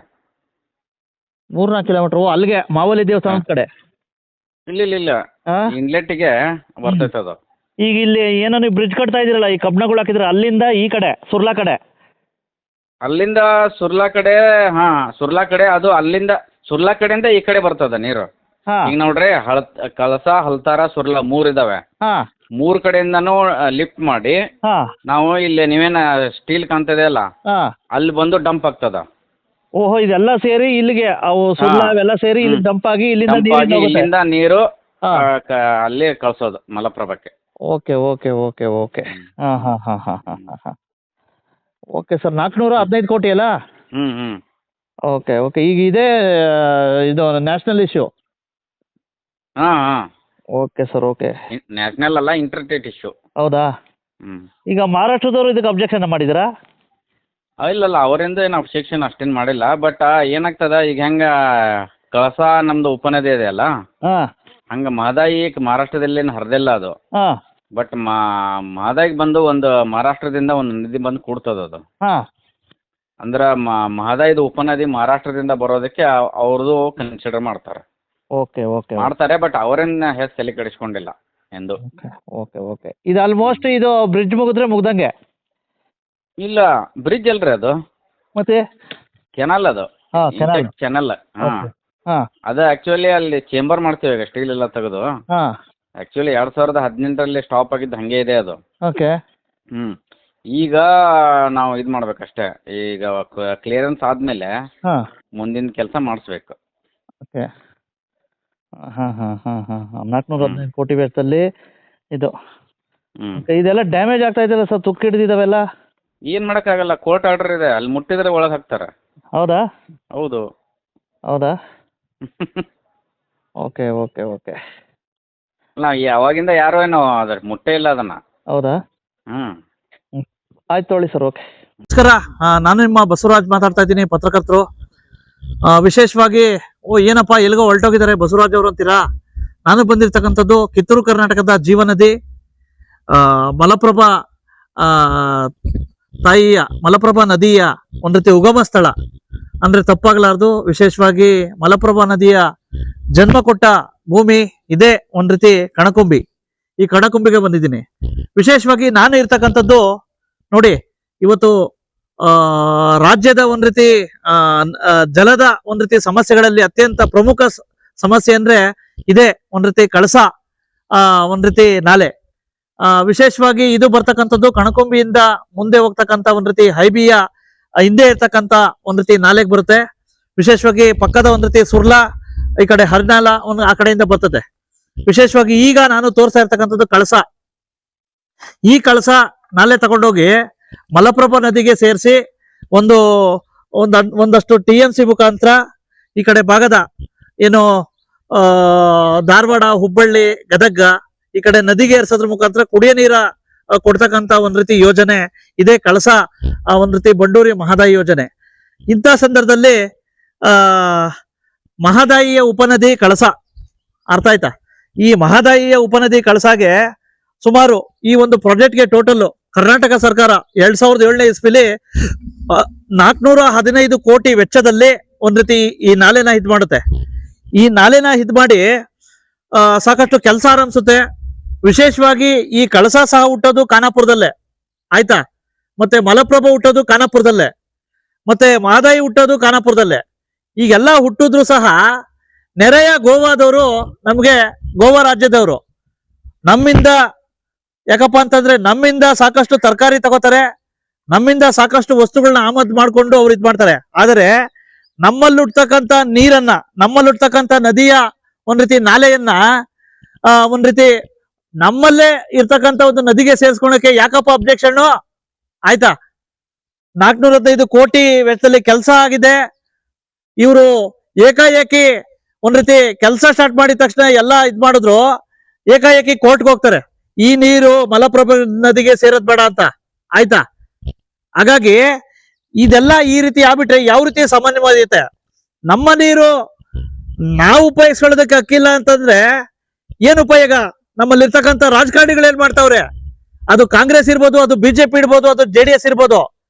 3-4 ಕಿಲೋಮೀಟ್ರು ಅಲ್ಲಿಗೆ ಮಾವಲಿ ದೇವಸ್ಥಾನದ ಕಡೆ? ಇಲ್ಲ ಇಲ್ಲ ಇಲ್ಲ, ಹಾಂ. ಇನ್ಲೆಟ್ಗೆ ಬರ್ತೈತೆ ಅದು. ಈಗ ಇಲ್ಲಿ ಏನೋ ನೀವು ಬ್ರಿಡ್ಜ್ ಕಟ್ತಾ ಇದ್ದೀರಲ್ಲ, ಈ ಕಬ್ಬಣಗಳು ಹಾಕಿದ್ರೆ ಅಲ್ಲಿಂದ ಈ ಕಡೆ ಸುರ್ಲಾ ಕಡೆ? ಅಲ್ಲಿಂದ ಸುರ್ಲಾ ಕಡೆ. ಹಾಂ, ಸುರ್ಲಾ ಕಡೆ. ಅದು ಅಲ್ಲಿಂದ ಸುರ್ಲಾ ಕಡೆಯಿಂದ ಈ ಕಡೆ ಬರ್ತದ ನೀರು. ಹಾಂ. ಈಗ ನೋಡ್ರಿ, ಕಳಸ, ಹಲ್ತಾರ, ಸುರ್ಲಾ 3 ಇದಾವೆ. ಹಾಂ. 3 ಕಡೆಯಿಂದನೂ ಲಿಫ್ಟ್ ಮಾಡಿ ಹಾಂ. ನಾವು ಇಲ್ಲಿ ನೀವೇನು ಸ್ಟೀಲ್ ಕಾಣ್ತದೆ ಅಲ್ಲ, ಹಾಂ. ಅಲ್ಲಿ ಬಂದು ಡಂಪ್ ಆಗ್ತದ. ಓಹೋ, ಇದೆಲ್ಲ ಸೇರಿ ಇಲ್ಲಿಗೆ ಅವು ಸುರ್ಲಾ ಅವೆಲ್ಲ ಸೇರಿ ಇಲ್ಲಿ ಡಂಪ್ ಆಗಿ ಇಲ್ಲಿಂದ ಡಂಪ್ ನೀರು ಆಗಿ ಹೋಗುತ್ತೆ? ಇಲ್ಲಿಂದ ನೀರು ಹಾಂ. ಅಲ್ಲಿ ಕಳ್ಸೋದು ಮಲಪ್ರಭಾಕ್ಕೆ. ಓಕೆ ಓಕೆ ಓಕೆ ಓಕೆ ಹಾಂ ಹಾಂ ಹಾಂ ಹಾಂ ಹಾಂ ಹಾಂ ಹಾಂ ಓಕೆ ಸರ್ 415 ಕೋಟಿ ಅಲ್ಲ? ಹ್ಞೂ ಹ್ಞೂ ಓಕೆ ಓಕೆ ಈಗ ಇದೇ ಇದು ನ್ಯಾಷನಲ್ ಇಶ್ಯೂ. ಹಾಂ ಹಾಂ ಓಕೆ ಸರ್ ಓಕೆ. ನ್ಯಾಷನಲ್ ಅಲ್ಲ, ಇಂಟರ್ಸ್ಟೇಟ್ ಇಶ್ಯೂ. ಹೌದಾ? ಹ್ಞೂ ಈಗ ಮಹಾರಾಷ್ಟ್ರದವರು ಇದಕ್ಕೆ ಅಬ್ಜೆಕ್ಷನ್ ಮಾಡಿದ್ದೀರಾ? ಇಲ್ಲಲ್ಲ, ಅವರಿಂದ ಏನು ಅಬ್ಜೆಕ್ಷನ್ ಅಷ್ಟೇನು ಮಾಡಿಲ್ಲ. ಬಟ್ ಏನಾಗ್ತದ ಈಗ ಹೆಂಗೆ ಕಳಸ ನಮ್ಮದು ಉಪನದಿ ಇದೆ ಅಲ್ಲ, ಹಾಂ ಹಂಗೆ ಮಹದಾಯಿ ಮಹಾರಾಷ್ಟ್ರದಲ್ಲೇನು ಹರಿದಿಲ್ಲ ಅದು. ಹಾಂ ಬಟ್ ಮಹದಾಯಿಗೆ ಬಂದು ಒಂದು ಮಹಾರಾಷ್ಟ್ರದಿಂದ ಒಂದು ನದಿ ಬಂದು ಕೂಡ್ತದೆ ಅದು. ಹಾಂ ಅಂದ್ರೆ ಮಹದಾಯಿದು ಉಪನದಿ ಮಹಾರಾಷ್ಟ್ರದಿಂದ ಬರೋದಕ್ಕೆ ಅವ್ರದ್ದು ಕನ್ಸಿಡರ್ ಮಾಡ್ತಾರೆ. ಓಕೆ ಓಕೆ ಮಾಡ್ತಾರೆ, ಬಟ್ ಅವರನ್ನ ಹೆಚ್ಚು ತಲೆ ಕೆಡಿಸ್ಕೊಂಡಿಲ್ಲ ಎಂದು. Okay okay okay. ಇದು ಆಲ್ಮೋಸ್ಟ್ ಇದು ಬ್ರಿಡ್ಜ್ ಮುಗಿದ್ರೆ ಮುಗ್ದಂಗೆ? ಇಲ್ಲ, ಬ್ರಿಡ್ಜ್ ಅಲ್ರಿ ಅದು, ಮತ್ತೆ ಕೆನಲ್ ಅದು. ಹಾಂ ಕೆನಾಲ್. ಕೆನಲ್. ಹಾಂ, ಹಾಂ ಅದು ಆ್ಯಕ್ಚುಲಿ ಅಲ್ಲಿ ಚೇಂಬರ್ ಮಾಡ್ತೀವಿ ಈಗ, ಸ್ಟೀಲ್ ಎಲ್ಲ ತೆಗೆದು. ಹಾಂ ಆ್ಯಕ್ಚುಲಿ 2018ರಲ್ಲಿ ಸ್ಟಾಪ್ ಆಗಿದ್ದು ಹಾಗೆ ಇದೆ ಅದು. ಓಕೆ ಹ್ಞೂ ಈಗ ನಾವು ಇದು ಮಾಡ್ಬೇಕಷ್ಟೇ. ಈಗ ಕ್ಲಿಯರೆನ್ಸ್ ಆದಮೇಲೆ ಹಾಂ ಮುಂದಿನ ಕೆಲಸ ಮಾಡಿಸ್ಬೇಕು. ಓಕೆ ಹಾಂ ಹಾಂ ಹಾಂ ಹಾಂ ಹಾಂ 415 ಕೋಟಿ ವೆಚ್ಚದಲ್ಲಿ ಇದು. ಹ್ಞೂ ಓಕೆ, ಇದೆಲ್ಲ ಡ್ಯಾಮೇಜ್ ಆಗ್ತಾ ಇದೆಯಲ್ಲ ಸರ್, ತುಕ್ಕು ಹಿಡಿದಿದ್ದಾವೆಲ್ಲ? ಏನು ಮಾಡೋಕ್ಕಾಗಲ್ಲ, ಕೋರ್ಟ್ ಆರ್ಡರ್ ಇದೆ, ಅಲ್ಲಿ ಮುಟ್ಟಿದ್ರೆ ಒಳಗೆ ಹಾಕ್ತಾರೆ. ಹೌದಾ? ಹೌದು. ಹೌದಾ? Okay okay okay. ಅಲ್ಲ, ಅವಾಗಿಂದ ಯಾರು ಏನು ಅದ್ರ ಮುಟ್ಟೇ ಇಲ್ಲ ಅದನ್ನು. ಹೌದಾ? ಹ್ಞೂ ಆಯ್ತು ತೊಗೊಳ್ಳಿ ಸರ್, ಓಕೆ. ನಮಸ್ಕಾರ, ನಾನು ನಿಮ್ಮ ಬಸವರಾಜ್ ಮಾತಾಡ್ತಾ ಇದ್ದೀನಿ, ಪತ್ರಕರ್ತರು. ವಿಶೇಷವಾಗಿ ಏನಪ್ಪ ಎಲ್ಲಿಗೋ ಹೊರಟೋಗಿದ್ದಾರೆ ಬಸವರಾಜ್ ಅವರು ಅಂತೀರಾ? ನಾನು ಬಂದಿರ್ತಕ್ಕಂಥದ್ದು ಕಿತ್ತೂರು ಕರ್ನಾಟಕದ ಜೀವನದಿ ಮಲಪ್ರಭಾ ತಾಯಿಯ ಮಲಪ್ರಭಾ ನದಿಯ ಒಂದು ರೀತಿ ಉಗಮ ಸ್ಥಳ ಅಂದ್ರೆ ತಪ್ಪಾಗಲಾರ್ದು. ವಿಶೇಷವಾಗಿ ಮಲಪ್ರಭಾ ನದಿಯ ಜನ್ಮ ಕೊಟ್ಟ ಭೂಮಿ ಇದೇ ಒಂದ್ ರೀತಿ ಕಣಕುಂಬಿ. ಈ ಕಣಕುಂಬಿಗೆ ಬಂದಿದ್ದೀನಿ. ವಿಶೇಷವಾಗಿ ನಾನು ಇರ್ತಕ್ಕಂಥದ್ದು ನೋಡಿ, ಇವತ್ತು ರಾಜ್ಯದ ಒಂದ್ ರೀತಿ ಜಲದ ಒಂದ್ ರೀತಿ ಸಮಸ್ಯೆಗಳಲ್ಲಿ ಅತ್ಯಂತ ಪ್ರಮುಖ ಸಮಸ್ಯೆ ಅಂದ್ರೆ ಇದೇ ಒಂದ್ ರೀತಿ ಕಳಸ ಒಂದ್ ರೀತಿ ನಾಲೆ. ವಿಶೇಷವಾಗಿ ಇದು ಬರ್ತಕ್ಕಂಥದ್ದು ಕಣಕುಂಬಿಯಿಂದ ಮುಂದೆ ಹೋಗ್ತಕ್ಕಂಥ ಒಂದ್ ರೀತಿ ಹೈಬಿಯ ಹಿಂದೆ ಇರ್ತಕ್ಕಂಥ ಒಂದ್ ರೀತಿ ನಾಲೆಗೆ ಬರುತ್ತೆ. ವಿಶೇಷವಾಗಿ ಪಕ್ಕದ ಒಂದ್ ರೀತಿ ಸುರ್ಲಾ, ಈ ಕಡೆ ಹರ್ನಾಲ ಆ ಕಡೆಯಿಂದ ಬರ್ತದೆ. ವಿಶೇಷವಾಗಿ ಈಗ ನಾನು ತೋರಿಸ್ತಾ ಇರ್ತಕ್ಕಂಥದ್ದು ಕಳಸ. ಈ ಕಳಸ ನಾಲೆ ತಗೊಂಡೋಗಿ ಮಲಪ್ರಭಾ ನದಿಗೆ ಸೇರಿಸಿ ಒಂದಷ್ಟು TMC ಮುಖಾಂತರ ಈ ಕಡೆ ಭಾಗದ ಏನು ಧಾರವಾಡ, ಹುಬ್ಬಳ್ಳಿ, ಗದಗ ಈ ಕಡೆ ನದಿಗೆ ಏರ್ಸೋದ್ರ ಮುಖಾಂತರ ಕುಡಿಯ ನೀರ ಕೊಡ್ತಕ್ಕಂತ ಒಂದ್ ರೀತಿ ಯೋಜನೆ ಇದೇ ಕಳಸ ಒಂದ್ ರೀತಿ ಬಂಡೂರಿ ಮಹದಾಯಿ ಯೋಜನೆ. ಇಂಥ ಸಂದರ್ಭದಲ್ಲಿ ಮಹದಾಯಿಯ ಉಪನದಿ ಕಳಸ, ಅರ್ಥ ಆಯ್ತಾ? ಈ ಮಹದಾಯಿಯ ಉಪನದಿ ಕಳಸಾಗೆ ಸುಮಾರು ಈ ಒಂದು ಪ್ರಾಜೆಕ್ಟ್ಗೆ ಟೋಟಲ್ ಕರ್ನಾಟಕ ಸರ್ಕಾರ 2007ನೇ ಇಸ್ವಿಲಿ 415 ಕೋಟಿ ವೆಚ್ಚದಲ್ಲಿ ಒಂದ್ ರೀತಿ ಈ ನಾಲೆನ ಇದ್ ಮಾಡುತ್ತೆ. ಈ ನಾಲೆನ ಇದ್ ಮಾಡಿ ಸಾಕಷ್ಟು ಕೆಲಸ ಆರಂಭಿಸುತ್ತೆ. ವಿಶೇಷವಾಗಿ ಈ ಕಳಸ ಸಹ ಹುಟ್ಟೋದು ಖಾನಾಪುರದಲ್ಲೇ, ಆಯ್ತಾ? ಮತ್ತೆ ಮಲಪ್ರಭಾ ಹುಟ್ಟೋದು ಖಾನಾಪುರದಲ್ಲೇ, ಮತ್ತೆ ಮಹದಾಯಿ ಹುಟ್ಟೋದು ಖಾನಾಪುರದಲ್ಲೇ. ಈಗೆಲ್ಲ ಹುಟ್ಟಿದ್ರು ಸಹ ನೆರೆಯ ಗೋವಾದವರು ನಮ್ಗೆ, ಗೋವಾ ರಾಜ್ಯದವರು ನಮ್ಮಿಂದ, ಯಾಕಪ್ಪ ಅಂತಂದ್ರೆ ನಮ್ಮಿಂದ ಸಾಕಷ್ಟು ತರಕಾರಿ ತಗೋತಾರೆ, ನಮ್ಮಿಂದ ಸಾಕಷ್ಟು ವಸ್ತುಗಳನ್ನ ಆಮದು ಮಾಡ್ಕೊಂಡು ಅವ್ರು ಇದ್ ಮಾಡ್ತಾರೆ. ಆದರೆ ನಮ್ಮಲ್ಲಿ ಹುಟ್ಟತಕ್ಕಂತ ನೀರನ್ನ, ನಮ್ಮಲ್ಲಿ ಹುಟ್ಟತಕ್ಕಂತ ನದಿಯ ಒಂದ್ ರೀತಿ ನಾಲೆಯನ್ನ ಒಂದ್ ರೀತಿ ನಮ್ಮಲ್ಲೇ ಇರ್ತಕ್ಕಂಥ ಒಂದು ನದಿಗೆ ಸೇರಿಸ್ಕೊಳಕ್ಕೆ ಯಾಕಪ್ಪ ಅಬ್ಜೆಕ್ಷನ್? ಆಯ್ತಾ? 415 ಕೋಟಿ ವೆಚ್ಚದಲ್ಲಿ ಕೆಲಸ ಆಗಿದೆ. ಇವರು ಏಕಾಏಕಿ ಒಂದ್ ರೀತಿ ಕೆಲಸ ಸ್ಟಾರ್ಟ್ ಮಾಡಿದ ತಕ್ಷಣ ಎಲ್ಲ ಇದ್ ಮಾಡಿದ್ರು, ಏಕಾಏಕಿ ಕೋರ್ಟ್ಗೆ ಹೋಗ್ತಾರೆ, ಈ ನೀರು ಮಲಪ್ರಭಾ ನದಿಗೆ ಸೇರೋದ್ ಬೇಡ ಅಂತ, ಆಯ್ತಾ? ಹಾಗಾಗಿ ಇದೆಲ್ಲ ಈ ರೀತಿ ಆಗ್ಬಿಟ್ರೆ ಯಾವ ರೀತಿ ಸಾಮಾನ್ಯವಾದೀತೆ? ನಮ್ಮ ನೀರು ನಾವು ಉಪಯೋಗಿಸ್ಕೊಳ್ಳೋದಕ್ಕೆ ಅಕ್ಕಿಲ್ಲ ಅಂತಂದ್ರೆ ಏನ್ ಉಪಯೋಗ? ನಮ್ಮಲ್ಲಿ ಇರ್ತಕ್ಕಂಥ ರಾಜಕಾರಣಿಗಳು ಏನ್ ಮಾಡ್ತಾವ್ರೆ? ಅದು ಕಾಂಗ್ರೆಸ್ ಇರ್ಬೋದು, ಅದು ಬಿಜೆಪಿ ಇರ್ಬೋದು, ಅದು JDS ಇರ್ಬೋದು,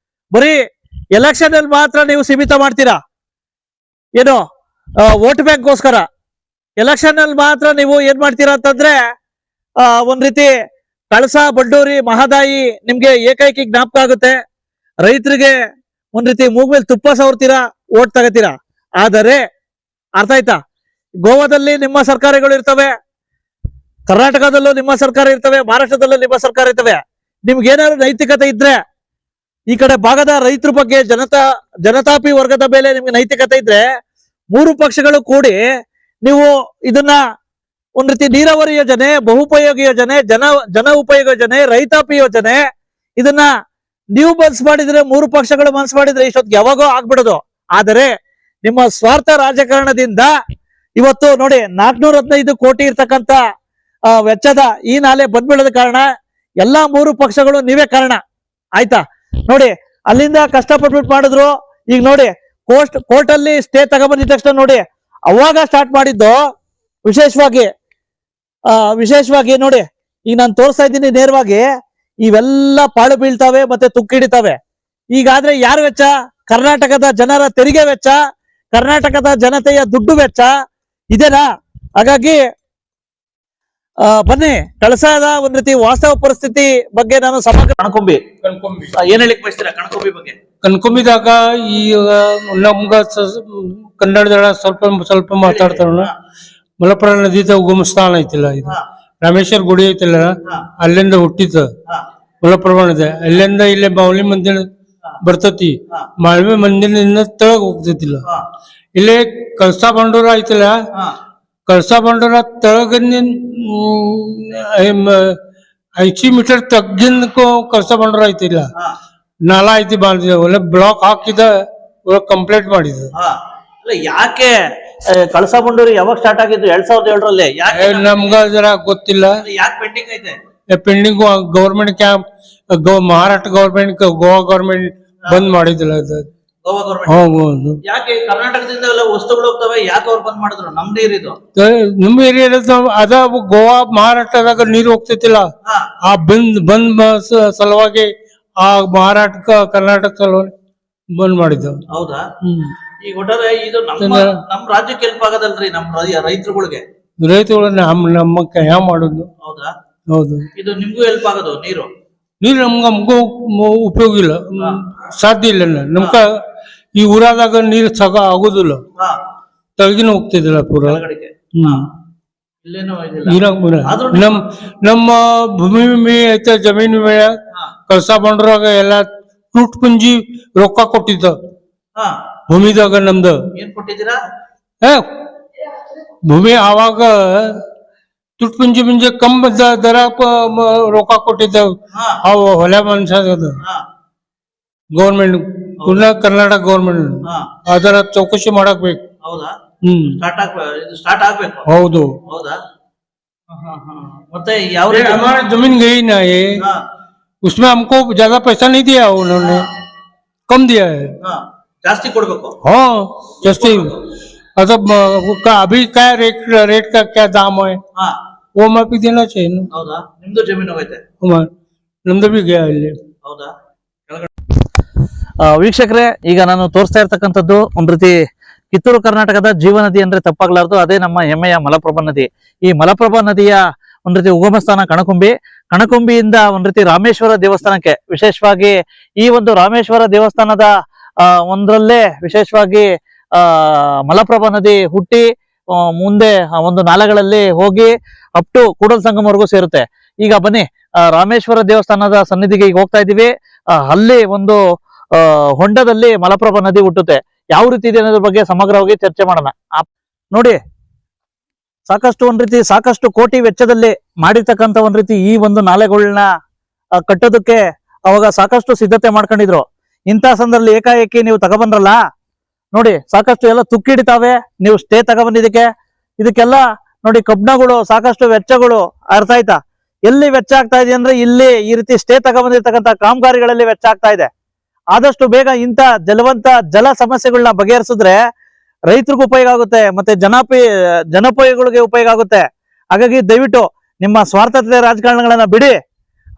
ಬರೀ ಎಲೆಕ್ಷನ್ ಅಲ್ಲಿ ಮಾತ್ರ ನೀವು ಸೀಮಿತ ಮಾಡ್ತೀರಾ. ಏನು ವೋಟ್ ಬ್ಯಾಂಕ್ಗೋಸ್ಕರ ಎಲೆಕ್ಷನ್ ಅಲ್ಲಿ ಮಾತ್ರ ನೀವು ಏನ್ ಮಾಡ್ತೀರಾ ಅಂತಂದ್ರೆ ಒಂದ್ ರೀತಿ ಕಳಸ, ಬಂಡೂರಿ, ಮಹದಾಯಿ ನಿಮ್ಗೆ ಏಕೈಕಿ ಜ್ಞಾಪಕ ಆಗುತ್ತೆ. ರೈತರಿಗೆ ಒಂದ್ ರೀತಿ ಮೂಗ್ಮೇಲೆ ತುಪ್ಪ ಸವರ್ತೀರಾ, ಓಟ್ ತಗೋತೀರಾ. ಆದರೆ ಅರ್ಥ ಆಯ್ತಾ? ಗೋವಾದಲ್ಲಿ ನಿಮ್ಮ ಸರ್ಕಾರಗಳು ಇರ್ತವೆ, ಕರ್ನಾಟಕದಲ್ಲೂ ನಿಮ್ಮ ಸರ್ಕಾರ ಇರ್ತವೆ, ಮಹಾರಾಷ್ಟ್ರದಲ್ಲೂ ನಿಮ್ಮ ಸರ್ಕಾರ ಇರ್ತವೆ. ನಿಮ್ಗೆ ಏನಾದ್ರು ನೈತಿಕತೆ ಇದ್ರೆ, ಈ ಕಡೆ ಭಾಗದ ರೈತರ ಬಗ್ಗೆ, ಜನತಾಪಿ ವರ್ಗದ ಮೇಲೆ ನಿಮ್ಗೆ ನೈತಿಕತೆ ಇದ್ರೆ, ಮೂರು ಪಕ್ಷಗಳು ಕೂಡಿ ನೀವು ಇದನ್ನ ಒಂದ್ ರೀತಿ ನೀರಾವರಿ ಯೋಜನೆ, ಬಹುಪಯೋಗಿ ಯೋಜನೆ, ಜನ ಉಪಯೋಗ ಯೋಜನೆ, ರೈತಾಪಿ ಯೋಜನೆ, ಇದನ್ನ ನೀವು ಮನ್ಸ್ ಮಾಡಿದ್ರೆ, ಮೂರು ಪಕ್ಷಗಳು ಮನ್ಸ್ ಮಾಡಿದ್ರೆ ಇಷ್ಟೊತ್ತಿಗೆ ಯಾವಾಗೋ ಆಗ್ಬಿಡೋದು. ಆದರೆ ನಿಮ್ಮ ಸ್ವಾರ್ಥ ರಾಜಕಾರಣದಿಂದ ಇವತ್ತು ನೋಡಿ 415 ಕೋಟಿ ಇರ್ತಕ್ಕಂತ ವೆಚ್ಚದ ಈ ನಾಲೆ ಬಂದ್ಬೀಳದ ಕಾರಣ ಎಲ್ಲಾ ಮೂರು ಪಕ್ಷಗಳು ನೀವೇ ಕಾರಣ. ಆಯ್ತಾ? ನೋಡಿ, ಅಲ್ಲಿಂದ ಕಷ್ಟಪಟ್ಬಿಟ್ಟು ಮಾಡಿದ್ರು. ಈಗ ನೋಡಿ, ಕೋರ್ಟ್ ಅಲ್ಲಿ ಸ್ಟೇ ತಗೊಂಡ್ಬಂದಿದ ತಕ್ಷಣ ನೋಡಿ, ಅವಾಗ ಸ್ಟಾರ್ಟ್ ಮಾಡಿದ್ದು. ವಿಶೇಷವಾಗಿ ನೋಡಿ, ಈಗ ನಾನು ತೋರಿಸ್ತಾ ಇದ್ದೀನಿ ನೇರವಾಗಿ, ಇವೆಲ್ಲ ಪಾಳು ಬೀಳ್ತಾವೆ ಮತ್ತೆ ತುಕ್ಕಿಡಿತಾವೆ. ಈಗಾದ್ರೆ ಯಾರ ವೆಚ್ಚ? ಕರ್ನಾಟಕದ ಜನರ ತೆರಿಗೆ ವೆಚ್ಚ, ಕರ್ನಾಟಕದ ಜನತೆಯ ದುಡ್ಡು ವೆಚ್ಚ ಇದೇನಾ? ಹಾಗಾಗಿ ಬನ್ನಿ, ಕಳಸಾದ ಒಂದ್ ರೀತಿ ವಾಸ್ತವ ಪರಿಸ್ಥಿತಿ ಬಗ್ಗೆ ನಾನು ಸಮಗ್ರ ಕಣ್ಕೊಂಬಿ ಏನ್ ಹೇಳಿಕ್ ಬಯಸ್ತೀರಾ ಕಣ್ಕೊಂಬಿ ಬಗ್ಗೆ? ಕಣ್ಕೊಂಬಿದಾಗ ಈಗ ನಮ್ಗ ಕನ್ನಡದೊಳ ಸ್ವಲ್ಪ ಮಾತಾಡ್ತಾರ. ಮಲಪ್ರಭಾ ನದಿದ ಉಗಮ ಸ್ಥಾನ ಐತಿಲ್ಲ, ಇದು ರಾಮೇಶ್ವರ ಗುಡಿ ಐತಿಲ್ಲ, ಅಲ್ಲಿಂದ ಹುಟ್ಟಿತ ಮಲಪ್ರಭಾ ನದಿ. ಅಲ್ಲಿಂದ ಇಲ್ಲೇ ಮಾವಲಿ ಮಂದಿರ ಬರ್ತತಿ, ಮಾಳ್ವೆ ಮಂದಿರದಿಂದ ತೆಳಗ್ ಹೋಗ್ತತಿಲ್ಲ. ಇಲ್ಲೇ ಕಳಸಾ ಬಂಡೂರ ಐತಿಲ್ಲ, ಕಳಸಾ ಬಂಡೂರ ತೆಳಗಿನ 80 ಮೀಟರ್ ತಗ್ಗಿನ ಕಳಸಾ ಬಂಡೂರ ಐತಿಲ್ಲ, ನಾಲಾ ಐತಿ ಬಾಳ ಬ್ಲಾಕ್ ಹಾಕಿದ ಕಂಪ್ಲೀಟ್ ಮಾಡಿದ. ಯಾಕೆ ಕಳಸಾ ಬಂಡೂರಿ ಯಾವಾಗ ಸ್ಟಾರ್ಟ್ ಆಗಿದ್ದು? 2007ರಲ್ಲಿ. ನಮ್ಗ ಜರ ಗೊತ್ತಿಲ್ಲ. ಯಾಕೆ ಪೆಂಡಿಂಗ್ ಐತೆ? Pending government camp, Maharashtra government, Goa government ಬಂದ್ ಮಾಡಿದಿಲ್ಲ. ಗೋವಾ ಗೌರ್ಮೆಂಟ್ ಹೌದು. ಯಾಕೆ ಕರ್ನಾಟಕದಿಂದ ಎಲ್ಲ ವಸ್ತುಗಳು ಹೋಗ್ತವೆ, ಯಾಕೆ ಅವ್ರು ಬಂದ್ ಮಾಡಿದ್ರು? ನಮ್ ನೀರಿದು ನಮ್ಮ ಏರಿಯಾ ಅದ ಗೋವಾ ಮಹಾರಾಷ್ಟ್ರದಾಗ ನೀರು ಹೋಗ್ತೈತಿಲ್ಲ, ಆ ಬಂದ್ ಸಲುವಾಗಿ ಆ ಮಹಾರಾಷ್ಟ್ರ ಕರ್ನಾಟಕ ಸಲುವಾಗಿ ಬಂದ್ ಮಾಡಿದ್ದು. ಹೌದಾ? ಈಗ ಒಟ್ಟಾರೆ ಇದು ನಮ್ ರಾಜ್ಯಕ್ಕೆ ಹೆಲ್ಪ್ ಆಗೋದಲ್ರಿ, ನಮ್ ರೈತರುಗಳಿಗೆ ನಮ್ಮ ಹ್ಯಾಂಗ ಮಾಡೋದು. ಹೌದಾ? ಹೌದು. ಇದು ನಿಮ್ಗೂ ಹೆಲ್ಪ್ ಆಗೋದು ನೀರು ನಮಗೂ ಉಪಯೋಗ ಇಲ್ಲ, ಸಾಧ್ಯ ಇಲ್ಲ. ನಮ್ಗ ಈ ಊರಾದಾಗ ನೀರು ಆಗುದಿಲ್ಲ, ತಳಗಿನ ಹೋಗ್ತಿದಿಲ್ಲ ಪೂರ. ನಮ್ಮ ಭೂಮಿ ವಿಮೆ ಐತೆ, ಜಮೀನ್ ವಿಮೆ, ಕಳಸಾ ಬಂಡೂರಾಗ ಎಲ್ಲ ಟೂಟ್ ಪುಂಜಿ ರೊಕ್ಕ ಕೊಟ್ಟಿದ್ದ ಭೂಮಿದಾಗ. ನಮ್ದು ಏನ್ ಕೊಟ್ಟಿದ್ದೀರಾ? ಭೂಮಿ ಆವಾಗ ತುಟ್ ಪುಂಜಿ ಮುಂಜೆ ಕಮ್ಮ ದರ ರೊಕ್ಕ ಕೊಟ್ಟಿದ್ದಾವ. ಅವು ಹೊಲ ಮನುಷ್ಯ ಗೌರ್ಮೆಂಟ್, ಕರ್ನಾಟಕ ಗೌರ್ಮೆಂಟ್ ಅದರ ಚೌಕಸಿ ಮಾಡಕ್ ಬೇಕು. स्टार्ट ಆಗ್ಬೇಕು. ಹೌದು. ಹೌದಾ? ಮತ್ತೆ ಯಾವ हमारा जमीन गई ना ये, उसमें हमको ज्यादा पैसा नहीं दिया उन्होंने, कम दिया है. ಜಾಸ್ತಿ ಕೊಡ್ಬೇಕು. हाँ जास्ती. अभी क्या रेट का क्या दाम है वो मैं भी देना चाहिए ना. ಹೌದಾ? ನಿಮ್ದು ಜಮೀನು ಹೋಗೈತೆ? ನಮ್ದು भी गया ಇಲ್ಲಿ. ಹೌದಾ? ವೀಕ್ಷಕರೇ, ಈಗ ನಾನು ತೋರಿಸ್ತಾ ಇರ್ತಕ್ಕಂಥದ್ದು ಒಂದ್ ರೀತಿ ಕಿತ್ತೂರು ಕರ್ನಾಟಕದ ಜೀವ ನದಿ ಅಂದ್ರೆ ತಪ್ಪಾಗ್ಲಾರ್ದು, ಅದೇ ನಮ್ಮ ಹೆಮ್ಮೆಯ ಮಲಪ್ರಭಾ ನದಿ. ಈ ಮಲಪ್ರಭಾ ನದಿಯ ಒಂದ್ ರೀತಿ ಉಗಮ ಸ್ಥಾನ ಕಣಕುಂಬಿಯಿಂದ ಒಂದ್ ರೀತಿ ರಾಮೇಶ್ವರ ದೇವಸ್ಥಾನಕ್ಕೆ, ವಿಶೇಷವಾಗಿ ಈ ಒಂದು ರಾಮೇಶ್ವರ ದೇವಸ್ಥಾನದ ಒಂದ್ರಲ್ಲೇ ವಿಶೇಷವಾಗಿ ಮಲಪ್ರಭಾ ನದಿ ಹುಟ್ಟಿ ಮುಂದೆ ಒಂದು ನಾಲೆಗಳಲ್ಲಿ ಹೋಗಿ ಅಪ್ ಟು ಕೂಡಲ ಸಂಗಮವರೆಗೂ ಸೇರುತ್ತೆ. ಈಗ ಬನ್ನಿ, ರಾಮೇಶ್ವರ ದೇವಸ್ಥಾನದ ಸನ್ನಿಧಿಗೆ ಈಗ ಹೋಗ್ತಾ ಇದೀವಿ. ಅಲ್ಲಿ ಒಂದು ಹೊಂಡದಲ್ಲಿ ಮಲಪ್ರಭಾ ನದಿ ಹುಟ್ಟುತ್ತೆ. ಯಾವ ರೀತಿ ಇದೆ ಅನ್ನೋದ್ರ ಬಗ್ಗೆ ಸಮಗ್ರವಾಗಿ ಚರ್ಚೆ ಮಾಡೋಣ. ನೋಡಿ, ಸಾಕಷ್ಟು ಕೋಟಿ ವೆಚ್ಚದಲ್ಲಿ ಮಾಡಿರ್ತಕ್ಕಂಥ ಒಂದ್ ರೀತಿ ಈ ಒಂದು ನಾಲೆಗಳನ್ನ ಕಟ್ಟೋದಕ್ಕೆ ಅವಾಗ ಸಾಕಷ್ಟು ಸಿದ್ಧತೆ ಮಾಡ್ಕೊಂಡಿದ್ರು. ಇಂಥ ಸಂದರ್ಭದಲ್ಲಿ ಏಕಾಏಕಿ ನೀವು ತಗೊಬಂದ್ರಲ್ಲ ನೋಡಿ, ಸಾಕಷ್ಟು ಎಲ್ಲ ತುಕ್ಕಿಡಿತಾವೆ. ನೀವು ಸ್ಟೇ ತಗೊಬಂದಿದ್ದಕ್ಕೆ ಇದಕ್ಕೆಲ್ಲ ನೋಡಿ, ಕಬ್ಣಗಳು, ಸಾಕಷ್ಟು ವೆಚ್ಚಗಳು. ಅರ್ಥ ಆಯ್ತಾ? ಎಲ್ಲಿ ವೆಚ್ಚ ಆಗ್ತಾ ಇದೆ ಅಂದ್ರೆ ಇಲ್ಲಿ ಈ ರೀತಿ ಸ್ಟೇ ತಗೊಬಂದಿರ್ತಕ್ಕಂಥ ಕಾಮಗಾರಿಗಳಲ್ಲಿ ವೆಚ್ಚ ಆಗ್ತಾ ಇದೆ. ಆದಷ್ಟು ಬೇಗ ಇಂಥ ಜಲ ಸಮಸ್ಯೆಗಳನ್ನ ಬಗೆಹರಿಸಿದ್ರೆ ರೈತರಿಗೂ ಉಪಯೋಗ ಆಗುತ್ತೆ, ಮತ್ತೆ ಜನೋಪಯೋಗಿಗಳಿಗೆ ಉಪಯೋಗ ಆಗುತ್ತೆ. ಹಾಗಾಗಿ ದಯವಿಟ್ಟು ನಿಮ್ಮ ಸ್ವಾರ್ಥತೆ ರಾಜಕಾರಣಗಳನ್ನ ಬಿಡಿ,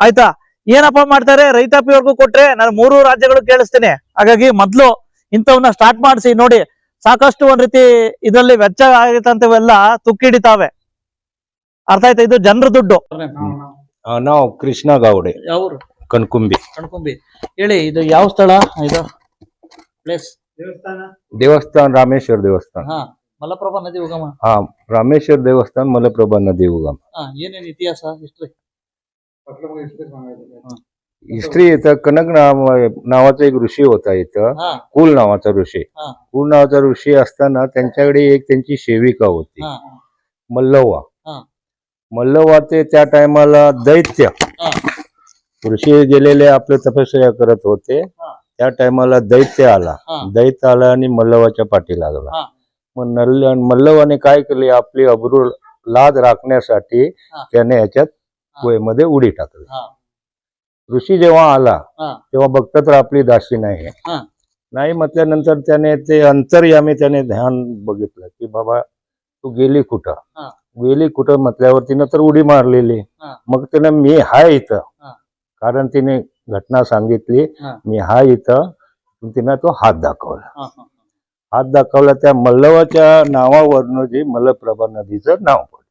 ಆಯ್ತಾ? ಏನಪ್ಪಾ ಮಾಡ್ತಾರೆ, ರೈತಾಪಿವರೆಗೂ ಕೊಟ್ರೆ ನಾನು 3 ರಾಜ್ಯಗಳು ಕೇಳಿಸ್ತೀನಿ. ಹಾಗಾಗಿ ಮೊದ್ಲು ಇಂಥವನ್ನ ಸ್ಟಾರ್ಟ್ ಮಾಡಿಸಿ. ನೋಡಿ, ಸಾಕಷ್ಟು ಒಂದ್ ರೀತಿ ಇದರಲ್ಲಿ ವೆಚ್ಚ ಆಗಿರ್ತಂತವೆಲ್ಲ ತುಕ್ಕಿಡಿತಾವೆ. ಅರ್ಥ ಆಯ್ತಾ? ಇದು ಜನರ ದುಡ್ಡು. ನಾವು ಕೃಷ್ಣ ಗೌಡೆ, ಯಾವ್ರು? ಕಣ್ಕುಂಬಿ. ಹೇಳಿ, ಇದು ಯಾವ ಸ್ಥಳ? ಇದು ಪ್ಲೇಸ್ ದೇವಸ್ಥಾನ ರಾಮೇಶ್ವರ ದೇವಸ್ಥಾನ. ಮಲಪ್ರಭಾ ನದಿ ಉಗಮ. रामेश्वर देवस्थान मलप्रभा नदी उगम. ಏನೇನ್ ಇತಿಹಾಸ, हिस्ट्री इथं कनक नावाचा एक ऋषी होता इथं, कुल नावाचा ऋषी. कुल नावाचा ऋषी असताना त्यांच्याकडे एक त्यांची सेविका होती, मल्लव्वा. मल्लवाचे त्या टायमाला दैत्य ऋषी गेलेले आपले तपश्चर्या करत होते, त्या टायमाला दैत्य आला. दैत्य आला आणि मल्लवाच्या पाठी लागला. मग मल्लवाने काय केले, आपली अब्रू लाज राखण्यासाठी त्याने याच्यात कुवेमध्ये उडी टाकली. ऋषी जेव्हा आला तेव्हा बघता तर आपली दासी नाही म्हटल्यानंतर त्याने ते अंतर्यामी त्याने ध्यान बघितलं की बाबा तू गेली कुठं म्हटल्यावर तिनं तर उडी मारलेली. मग तिनं मी हाय इथं, कारण तिने घटना सांगितली मी हाय इथं, तिनं तो हात दाखवला. त्या मल्लवाच्या नावावरनं जी मलप्रभा नदीचं नाव पडलं.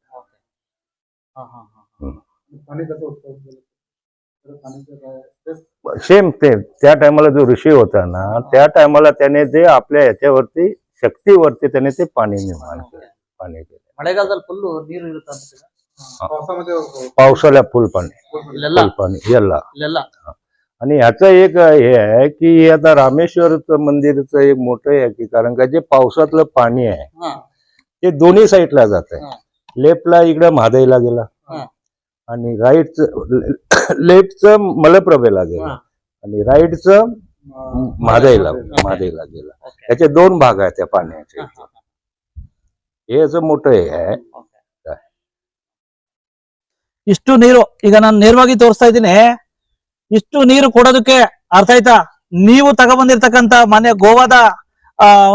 सेम ते त्या टायमाला जो ऋषी होता ना, त्या टायमाला त्याने ते आपल्या याच्यावरती शक्तीवरती त्याने ते पाणी निर्माण केलं. ಮಳೆಗಾಲದಲ್ಲಿ ಫುಲ್ ನೀರು ಇರುತ್ತೆ पावसाळ्या फुल पाणी ಇಲ್ಲೆಲ್ಲ आणि ह्याचं एक हे आहे की आता रामेश्वरचं मंदिरचं एक मोठं आहे की, कारण का जे पावसातलं पाणी आहे ते दोन्ही साईडला जात आहे. लेफ्टला इकडं महादेईला गेला आणि लेफ्टचं मलप्रभेला गेला आणि राईटचं महादेईला गेला. त्याचे दोन भाग आहेत त्या पाण्याचे. हे असं मोठं हे आहे. ಇಷ್ಟು ನೀರು ಈಗ ನಾನು ನೇರವಾಗಿ ತೋರಿಸ್ತಾ ಇದ್ದೀನಿ. ಇಷ್ಟು ನೀರು ಕೊಡೋದಕ್ಕೆ ಅರ್ಥ ಆಯ್ತಾ, ನೀವು ತಗೊಬಂದಿರ್ತಕ್ಕಂತ ಮನೆ ಗೋವಾದ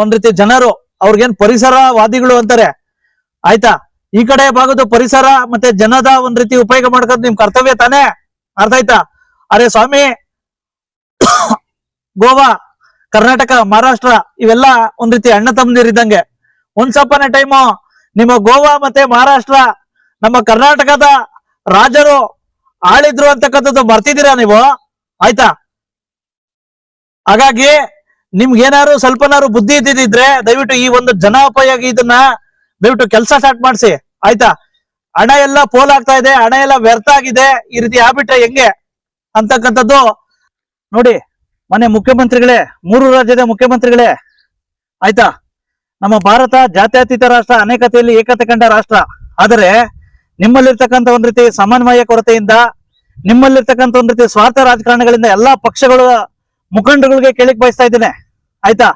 ಒಂದ್ ರೀತಿ ಜನರು ಅವ್ರಿಗೇನ್ ಪರಿಸರವಾದಿಗಳು ಅಂತಾರೆ ಆಯ್ತಾ. ಈ ಕಡೆ ಭಾಗದ ಪರಿಸರ ಮತ್ತೆ ಜನದ ಒಂದ್ ರೀತಿ ಉಪಯೋಗ ಮಾಡ್ಕೊಂಡು ನಿಮ್ ಕರ್ತವ್ಯ ತಾನೇ, ಅರ್ಥ ಆಯ್ತಾ. ಅರೆ ಸ್ವಾಮಿ, ಗೋವಾ, ಕರ್ನಾಟಕ, ಮಹಾರಾಷ್ಟ್ರ ಇವೆಲ್ಲ ಒಂದ್ ರೀತಿ ಅಣ್ಣ ತಮ್ಮಂದಿರಿದ್ದಂಗೆ. ಒನ್ಸ್ ಅಪಾನ್ ಎ ಟೈಮು ನಿಮ್ಮ ಗೋವಾ ಮತ್ತೆ ಮಹಾರಾಷ್ಟ್ರ ನಮ್ಮ ಕರ್ನಾಟಕದ ರಾಜರು ಆಳಿದ್ರು ಅಂತಕ್ಕಂಥದ್ದು ಮರ್ತಿದ್ದೀರಾ ನೀವು, ಆಯ್ತಾ. ಹಾಗಾಗಿ ನಿಮ್ಗೇನಾದ್ರು ಸ್ವಲ್ಪನಾದ್ರು ಬುದ್ಧಿ ಇದ್ದಿದ್ರೆ ದಯವಿಟ್ಟು ಈ ಒಂದು ಜನೋಪಯೋಗಿ ಇದನ್ನ ದಯವಿಟ್ಟು ಕೆಲಸ ಸ್ಟಾರ್ಟ್ ಮಾಡಿಸಿ, ಆಯ್ತಾ. ಹಣ ಎಲ್ಲ ಪೋಲಾಗ್ತಾ ಇದೆ, ಹಣ ಎಲ್ಲ ವ್ಯರ್ಥ ಆಗಿದೆ, ಈ ರೀತಿ ಆಗ್ಬಿಟ್ರೆ ಹೆಂಗೆ ಅಂತಕ್ಕಂಥದ್ದು ನೋಡಿ. ಮನೆ ಮುಖ್ಯಮಂತ್ರಿಗಳೇ, 3 ರಾಜ್ಯದ ಮುಖ್ಯಮಂತ್ರಿಗಳೇ, ಆಯ್ತಾ. ನಮ್ಮ ಭಾರತ ಜಾತ್ಯತೀತ ರಾಷ್ಟ್ರ, ಅನೇಕತೆಯಲ್ಲಿ ಏಕತೆ ಕಂಡ ರಾಷ್ಟ್ರ. ಆದರೆ ನಿಮ್ಮಲ್ಲಿರ್ತಕ್ಕಂಥ ಒಂದ್ ರೀತಿ ಸಮನ್ವಯ ಕೊರತೆಯಿಂದ, ನಿಮ್ಮಲ್ಲಿರ್ತಕ್ಕಂಥ ಒಂದ್ ರೀತಿ ಸ್ವಾರ್ಥ ರಾಜಕಾರಣಗಳಿಂದ ಎಲ್ಲಾ ಪಕ್ಷಗಳ ಮುಖಂಡಗಳಿಗೆ ಕೇಳಕ್ ಬಯಸ್ತಾ ಇದ್ದೇನೆ, ಆಯ್ತಾ.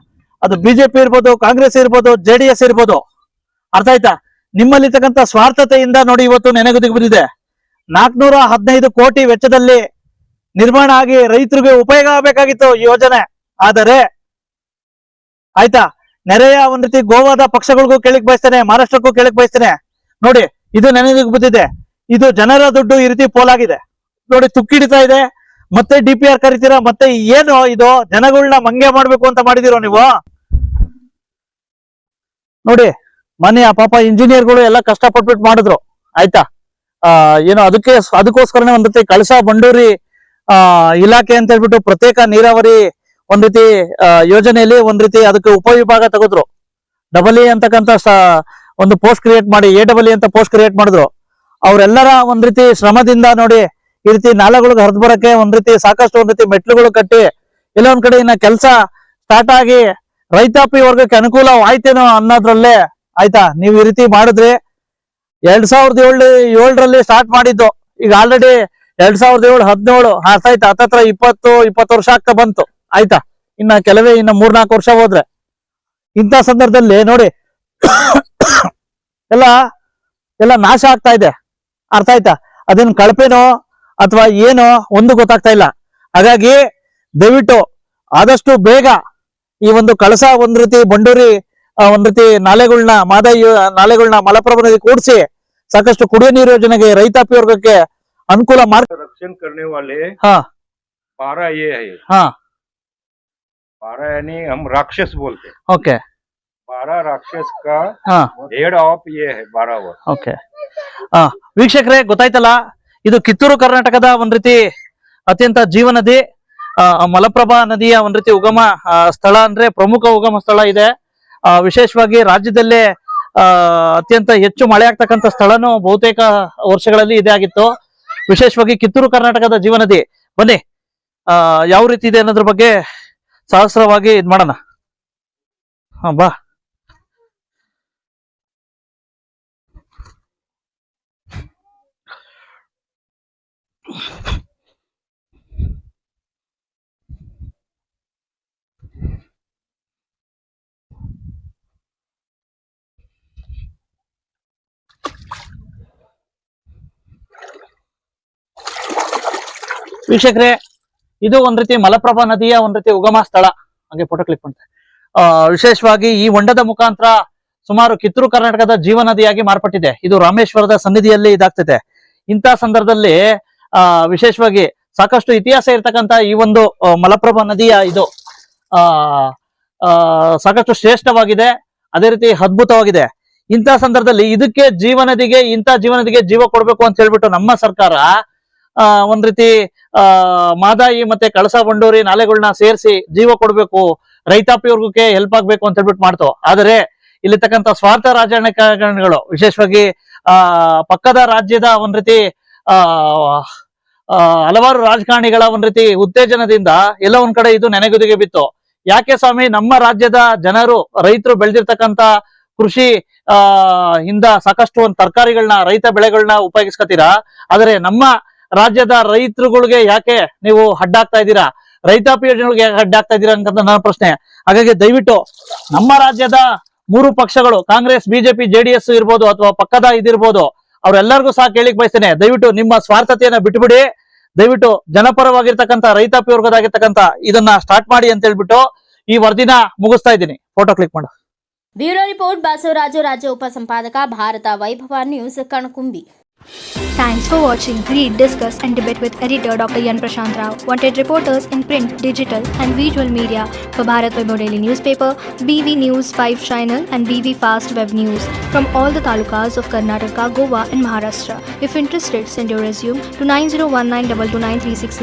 ಅದು ಬಿಜೆಪಿ ಇರ್ಬೋದು, ಕಾಂಗ್ರೆಸ್ ಇರ್ಬೋದು, JDS ಇರ್ಬೋದು, ಅರ್ಥ ಆಯ್ತಾ. ನಿಮ್ಮಲ್ಲಿರ್ತಕ್ಕಂಥ ಸ್ವಾರ್ಥತೆಯಿಂದ ನೋಡಿ ಇವತ್ತು ನೆನೆಗುದಿಗೆ ಬಂದಿದೆ. 415 ಕೋಟಿ ವೆಚ್ಚದಲ್ಲಿ ನಿರ್ಮಾಣ ಆಗಿ ರೈತರಿಗೆ ಉಪಯೋಗ ಆಗಬೇಕಾಗಿತ್ತು ಈ ಯೋಜನೆ. ಆದರೆ ಆಯ್ತಾ, ನೆರೆಯ ಒಂದ್ ರೀತಿ ಗೋವಾದ ಪಕ್ಷಗಳಿಗೂ ಕೇಳಕ್ ಬಯಸ್ತೇನೆ, ಮಹಾರಾಷ್ಟ್ರಕ್ಕೂ ಕೇಳಕ್ ಬಯಸ್ತೇನೆ. ನೋಡಿ, ಇದು ನೆನೆದಿಗೆ ಬಂದಿದೆ. ಇದು ಜನರ ದುಡ್ಡು ಈ ರೀತಿ ಪೋಲಾಗಿದೆ ನೋಡಿ, ತುಕ್ಕಿಡಿತಾ ಇದೆ. ಮತ್ತೆ DPR ಕರಿತೀರಾ, ಮತ್ತೆ ಏನು ಇದು ಜನಗಳನ್ನ ಮಂಗೆ ಮಾಡ್ಬೇಕು ಅಂತ ಮಾಡಿದಿರೋ ನೀವು. ನೋಡಿ ಮನೆ ಪಾಪ ಇಂಜಿನಿಯರ್ಗಳು ಎಲ್ಲ ಕಷ್ಟಪಟ್ಬಿಟ್ಟು ಮಾಡಿದ್ರು, ಆಯ್ತಾ. ಏನೋ ಅದಕ್ಕೋಸ್ಕರನೇ ಒಂದ್ ರೀತಿ ಕಳಸಾ ಬಂಡೂರಿ ಇಲಾಖೆ ಅಂತ ಹೇಳ್ಬಿಟ್ಟು ಪ್ರತ್ಯೇಕ ನೀರಾವರಿ ಒಂದ್ ರೀತಿ ಯೋಜನೆಯಲ್ಲಿ ಒಂದ್ ರೀತಿ ಅದಕ್ಕೆ ಉಪವಿಭಾಗ ತೆಗೆದ್ರು. ಡಬಲ್ ಅಂತಕ್ಕಂಥ ಒಂದು ಪೋಸ್ಟ್ ಕ್ರಿಯೇಟ್ ಮಾಡಿ AEE ಅಂತ ಪೋಸ್ಟ್ ಕ್ರಿಯೇಟ್ ಮಾಡಿದ್ರು. ಅವರೆಲ್ಲರ ಒಂದ್ ರೀತಿ ಶ್ರಮದಿಂದ ನೋಡಿ ಈ ರೀತಿ ನಾಲೆಗಳಿಗೆ ಹರಿದು ಬರಕ್ಕೆ ಒಂದ್ ರೀತಿ ಸಾಕಷ್ಟು ಒಂದ್ ರೀತಿ ಮೆಟ್ಲುಗಳು ಕಟ್ಟಿ ಎಲ್ಲ ಒಂದ್ ಕಡೆ ಇನ್ನ ಕೆಲಸ ಸ್ಟಾರ್ಟ್ ಆಗಿ ರೈತಾಪಿ ವರ್ಗಕ್ಕೆ ಅನುಕೂಲ ಆಯ್ತೇನೋ ಅನ್ನೋದ್ರಲ್ಲೇ, ಆಯ್ತಾ. ನೀವು ಈ ರೀತಿ ಮಾಡಿದ್ರಿ. 2007ರಲ್ಲಿ ಸ್ಟಾರ್ಟ್ ಮಾಡಿದ್ದು, ಈಗ ಆಲ್ರೆಡಿ 2007, 17 ಅರ್ಥ ಆಯ್ತಾ, ಹತ್ತತ್ರ 20 ವರ್ಷ ಆಗ್ತಾ ಬಂತು, ಆಯ್ತಾ. ಇನ್ನ 3-4 ವರ್ಷ ಹೋದ್ರೆ ಇಂಥ ಸಂದರ್ಭದಲ್ಲಿ ನೋಡಿ ಎಲ್ಲ ನಾಶ ಆಗ್ತಾ ಇದೆ, ಅರ್ಥ ಆಯ್ತಾ. ಅದೇನು ಕಳಪೆನೋ ಅಥವಾ ಏನೋ ಒಂದು ಗೊತ್ತಾಗ್ತಾ ಇಲ್ಲ. ಹಾಗಾಗಿ ದಯವಿಟ್ಟು ಆದಷ್ಟು ಬೇಗ ಈ ಒಂದು ಕಳಸಾ ಒಂದ್ ರೀತಿ ಬಂಡೂರಿ ಒಂದ್ ರೀತಿ ನಾಲೆಗಳನ್ನ ನಾಲೆಗಳನ್ನ ಮಲಪ್ರಭಾ ನದಿ ಕೂಡಿಸಿ ಸಾಕಷ್ಟು ಕುಡಿಯೋ ನೀರು ಯೋಜನೆಗೆ ರೈತಾಪಿ ವರ್ಗಕ್ಕೆ ಅನುಕೂಲ ಮಾಡಿ. रक्षण करने वाले हाँ 12 ये है. हाँ 12 यानी हम राक्षस बोलते हैं. ओके 12 राक्षस का हाँ हेड ऑफ ये है 12 वर्ष. ಓಕೆ. ವೀಕ್ಷಕರೇ, ಗೊತ್ತಾಯ್ತಲ್ಲ, ಇದು ಕಿತ್ತೂರು ಕರ್ನಾಟಕದ ಒಂದ್ ರೀತಿ ಅತ್ಯಂತ ಜೀವನದಿ ಮಲಪ್ರಭಾ ನದಿಯ ಒಂದ್ ರೀತಿ ಉಗಮ ಸ್ಥಳ, ಅಂದ್ರೆ ಪ್ರಮುಖ ಉಗಮ ಸ್ಥಳ ಇದೆ. ವಿಶೇಷವಾಗಿ ರಾಜ್ಯದಲ್ಲೇ ಅತ್ಯಂತ ಹೆಚ್ಚು ಮಳೆ ಆಗ್ತಕ್ಕಂಥ ಸ್ಥಳನೂ ಬಹುತೇಕ ವರ್ಷಗಳಲ್ಲಿ ಇದೇ ಆಗಿತ್ತು. ವಿಶೇಷವಾಗಿ ಕಿತ್ತೂರು ಕರ್ನಾಟಕದ ಜೀವನದಿ. ಬನ್ನಿ ಯಾವ ರೀತಿ ಇದೆ ಅನ್ನೋದ್ರ ಬಗ್ಗೆ ಸಹಸ್ರವಾಗಿ ಇದ್ ಮಾಡೋಣ. ಬಾ. ವೀಕ್ಷಕರೇ, ಇದು ಒಂದ್ ರೀತಿ ಮಲಪ್ರಭಾ ನದಿಯ ಒಂದ್ ರೀತಿ ಉಗಮ ಸ್ಥಳ. ಹಾಗೆ ಫೋಟೋ ಕ್ಲಿಕ್ ಮಾಡ್ತಾರೆ. ವಿಶೇಷವಾಗಿ ಈ ಹೊಂಡದ ಮುಖಾಂತರ ಸುಮಾರು ಕಿತ್ತೂರು ಕರ್ನಾಟಕದ ಜೀವ ನದಿಯಾಗಿ ಮಾರ್ಪಟ್ಟಿದೆ. ಇದು ರಾಮೇಶ್ವರದ ಸನ್ನಿಧಿಯಲ್ಲಿ ಇದಾಗ್ತದೆ. ಇಂಥ ಸಂದರ್ಭದಲ್ಲಿ ವಿಶೇಷವಾಗಿ ಸಾಕಷ್ಟು ಇತಿಹಾಸ ಇರ್ತಕ್ಕಂತ ಈ ಒಂದು ಮಲಪ್ರಭಾ ನದಿಯ ಇದು ಸಾಕಷ್ಟು ಶ್ರೇಷ್ಠವಾಗಿದೆ, ಅದೇ ರೀತಿ ಅದ್ಭುತವಾಗಿದೆ. ಇಂಥ ಸಂದರ್ಭದಲ್ಲಿ ಇದಕ್ಕೆ ಜೀವ ನದಿಗೆ ಜೀವ ಕೊಡ್ಬೇಕು ಅಂತ ಹೇಳ್ಬಿಟ್ಟು ನಮ್ಮ ಸರ್ಕಾರ ಒಂದ್ ರೀತಿ ಮಾದಾಯಿ ಮತ್ತೆ ಕಳಸಾ ಬಂಡೂರಿ ನಾಲೆಗಳನ್ನ ಸೇರಿಸಿ ಜೀವ ಕೊಡ್ಬೇಕು, ರೈತಾಪಿ ವರ್ಗಕ್ಕೆ ಹೆಲ್ಪ್ ಆಗ್ಬೇಕು ಅಂತ ಹೇಳ್ಬಿಟ್ಟು ಮಾಡ್ತು. ಆದರೆ ಇಲ್ಲಿರ್ತಕ್ಕಂಥ ಸ್ವಾರ್ಥ ರಾಜಕಾರಣಿಗಳು, ವಿಶೇಷವಾಗಿ ಪಕ್ಕದ ರಾಜ್ಯದ ಒಂದ್ ರೀತಿ ಹಲವಾರು ರಾಜಕಾರಣಿಗಳ ಒಂದ್ ರೀತಿ ಉತ್ತೇಜನದಿಂದ ಎಲ್ಲ ಒಂದ್ ಕಡೆ ಇದು ನೆನೆಗುದಿಗೆ ಬಿತ್ತು. ಯಾಕೆ ಸ್ವಾಮಿ, ನಮ್ಮ ರಾಜ್ಯದ ಜನರು ರೈತರು ಬೆಳೆದಿರ್ತಕ್ಕಂಥ ಕೃಷಿ ಇಂದ ಸಾಕಷ್ಟು ಒಂದು ತರಕಾರಿಗಳನ್ನ, ರೈತ ಬೆಳೆಗಳನ್ನ ಉಪಯೋಗಿಸ್ಕೊತೀರಾ, ಆದ್ರೆ ನಮ್ಮ ರಾಜ್ಯದ ರೈತರುಗಳಿಗೆ ಯಾಕೆ ನೀವು ಅಡ್ಡಾಗ್ತಾ ಇದ್ದೀರಾ, ರೈತಾಪಿ ಯೋಜನೆಗಳಿಗೆ ಅಡ್ಡಾಗ್ತಾ ಇದ್ದೀರಾ ಅಂತ ನನ್ನ ಪ್ರಶ್ನೆ. ಹಾಗಾಗಿ ದಯವಿಟ್ಟು ನಮ್ಮ ರಾಜ್ಯದ 3 ಪಕ್ಷಗಳು, ಕಾಂಗ್ರೆಸ್, ಬಿಜೆಪಿ, ಜೆಡಿಎಸ್ ಇರ್ಬೋದು ಅಥವಾ ಪಕ್ಕದ ಇದಿರ್ಬೋದು, ಅವ್ರೆಲ್ಲರಿಗೂ ಸಹ ಕೇಳಿಕ್ ಬಯಸ್ತೇನೆ, ದಯವಿಟ್ಟು ನಿಮ್ಮ ಸ್ವಾರ್ಥತೆಯನ್ನ ಬಿಟ್ಬಿಡಿ, ದಯವಿಟ್ಟು ಜನಪರವಾಗಿರ್ತಕ್ಕಂಥ ರೈತಾಪಿ ವರ್ಗದಾಗಿರ್ತಕ್ಕಂಥ ಇದನ್ನ ಸ್ಟಾರ್ಟ್ ಮಾಡಿ ಅಂತ ಹೇಳ್ಬಿಟ್ಟು ಈ ವರದಿನ ಮುಗಿಸ್ತಾ ಇದ್ದೀನಿ. ಫೋಟೋ ಕ್ಲಿಕ್ ಮಾಡು. ಬ್ಯೂರೋ ರಿಪೋರ್ಟ್ ಬಸವರಾಜು, ರಾಜ್ಯ ಉಪಸಂಪಾದಕ, ಭಾರತ ವೈಭವ news, Kanakumbi. Thanks for watching. Read, discuss and debate with editor Dr. Yan Prashant Rao. Wanted reporters in print, digital and visual media for Bharat Vaibhav Daily Newspaper, BV News 5 Channel and BV Fast Web News from all the talukas of Karnataka, Goa and Maharashtra. If interested, send your resume to 9019229369.